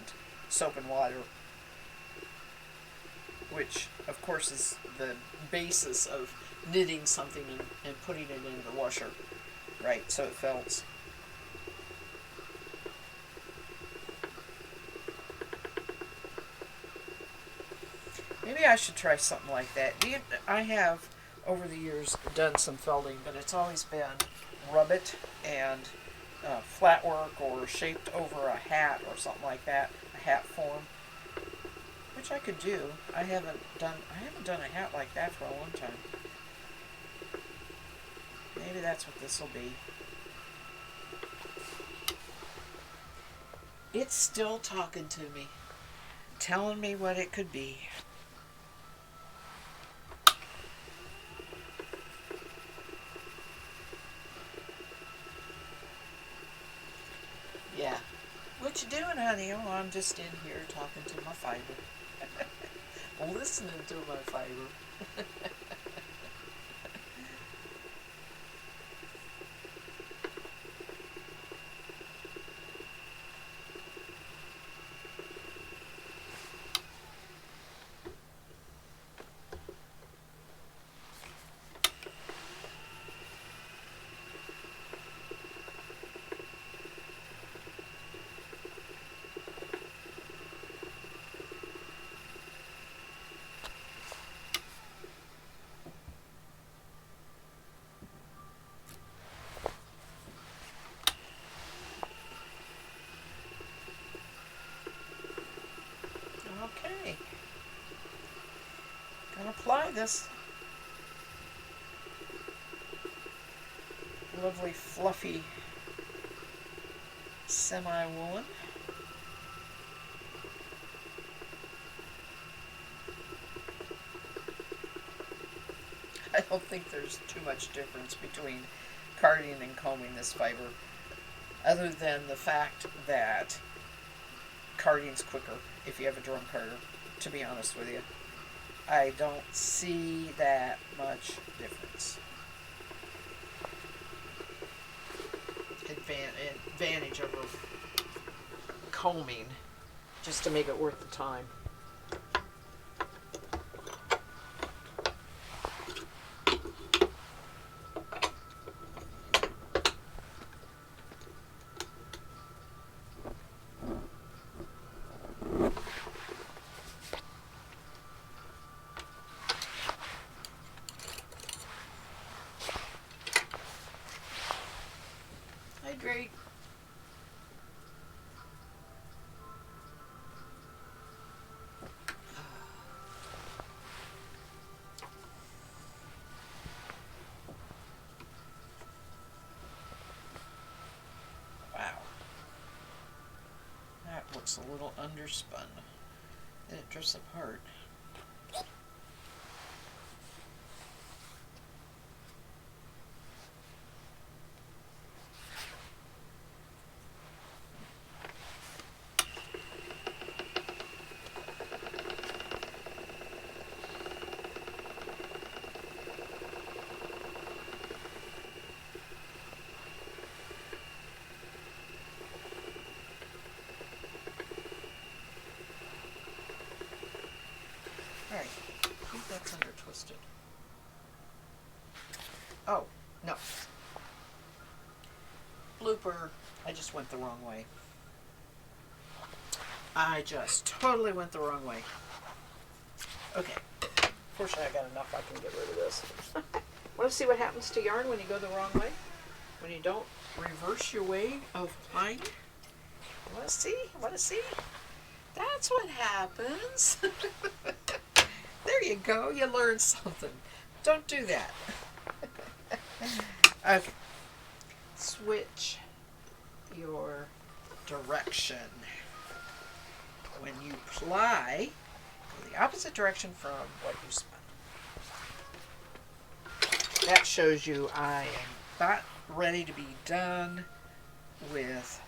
soap and water, which of course is the basis of knitting something and putting it in the washer, right, so it felts. Maybe I should try something like that. I have, over the years, done some felting, but it's always been rub it and flat work or shaped over a hat or something like that, a hat form, which I could do. I haven't done a hat like that for a long time. Maybe that's what this will be. It's still talking to me, telling me what it could be. Yeah. What you doing, honey? Oh, I'm just in here talking to my fiber. Listening to my fiber. apply this lovely fluffy semi-woolen. I don't think there's too much difference between carding and combing this fiber, other than the fact that carding's quicker if you have a drum carder, to be honest with you. I don't see that much difference. Advantage over combing, just to make it worth the time. Great. Wow. That looks a little underspun. Then it drifts apart. Alright, I think that's under twisted. Oh, no. Blooper, I just went the wrong way. I just totally went the wrong way. Okay, fortunately I got enough I can get rid of this. Want to see what happens to yarn when you go the wrong way? When you don't reverse your way of applying? You want to see? Want to see? That's what happens. There you go. You learned something. Don't do that. Okay. Switch your direction. When you ply, go the opposite direction from what you spun. That shows you I am about ready to be done with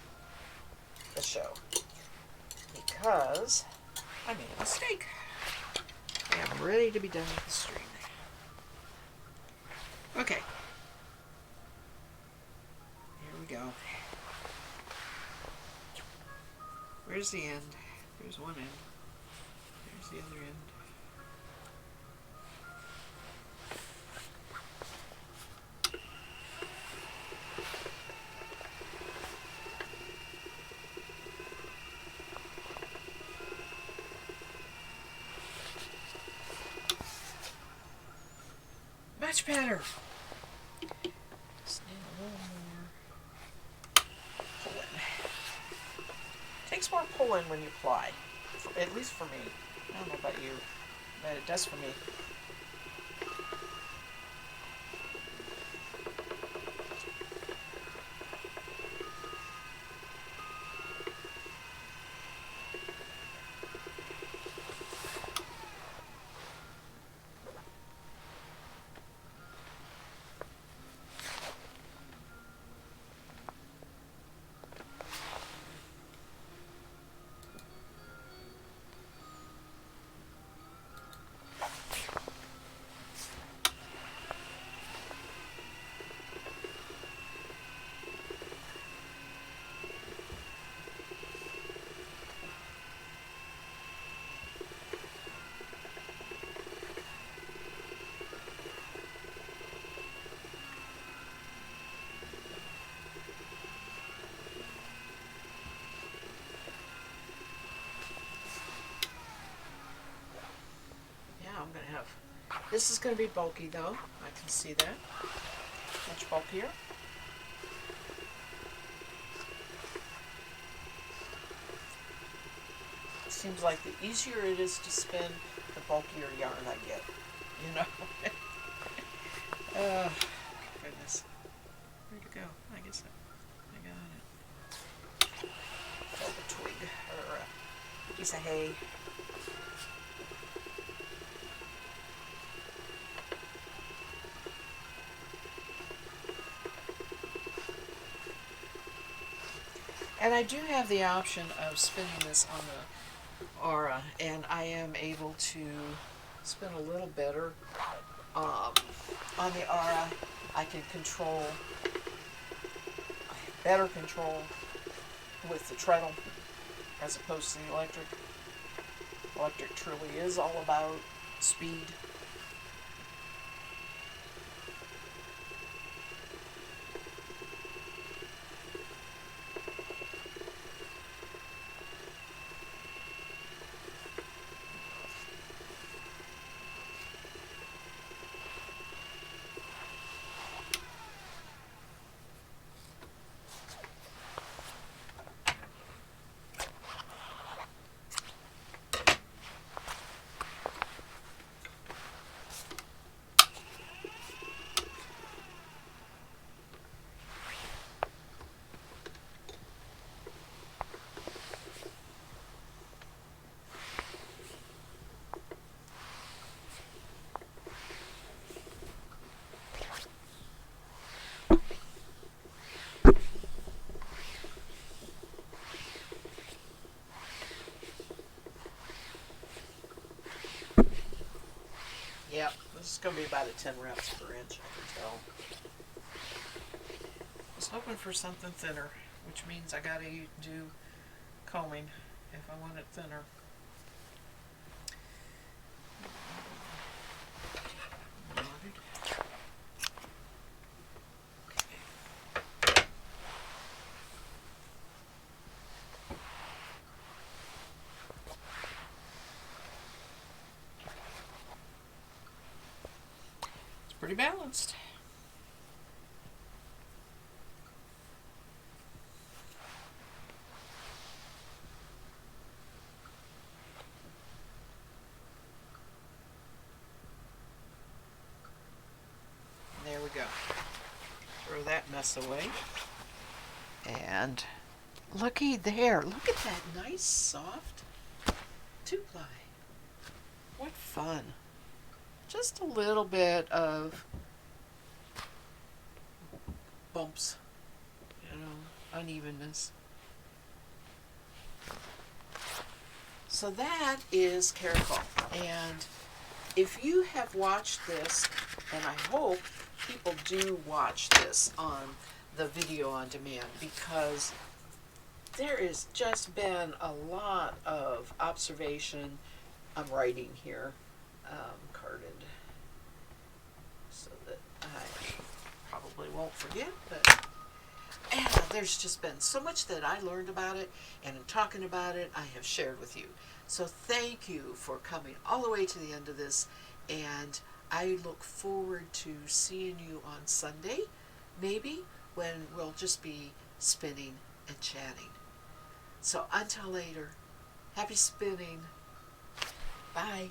the show, because I made a mistake. I am ready to be done with the string. Okay. Here we go. Where's the end? There's one end. There's the other end. Much better. Just need a little more pulling. Takes more pulling when you ply, at least for me. I don't know about you, but it does for me. This is going to be bulky though, I can see that. Much bulkier. It seems like the easier it is to spin, the bulkier yarn I get. you know. Oh, goodness. Where'd it go? I guess I got it. Oh, the twig, or a piece of hay. And I do have the option of spinning this on the aura, and I am able to spin a little better on the aura. I can control, I have better control with the treadle as opposed to the electric. Electric truly is all about speed. Yep, this is going to be about a 10 reps per inch, I can tell. I was hoping for something thinner, which means I got to do combing if I want it thinner. Pretty balanced. There we go. Throw that mess away. And looky there. Look at that nice soft 2-ply. What fun. Just a little bit of bumps, you know, unevenness. So that is Karakul. And if you have watched this, and I hope people do watch this on the video on demand, because there has just been a lot of observation. I'm writing here, carded, so that I probably won't forget, but there's just been so much that I learned about it, and in talking about it, I have shared with you. So thank you for coming all the way to the end of this, and I look forward to seeing you on Sunday, maybe, when we'll just be spinning and chatting. So until later, happy spinning. Bye.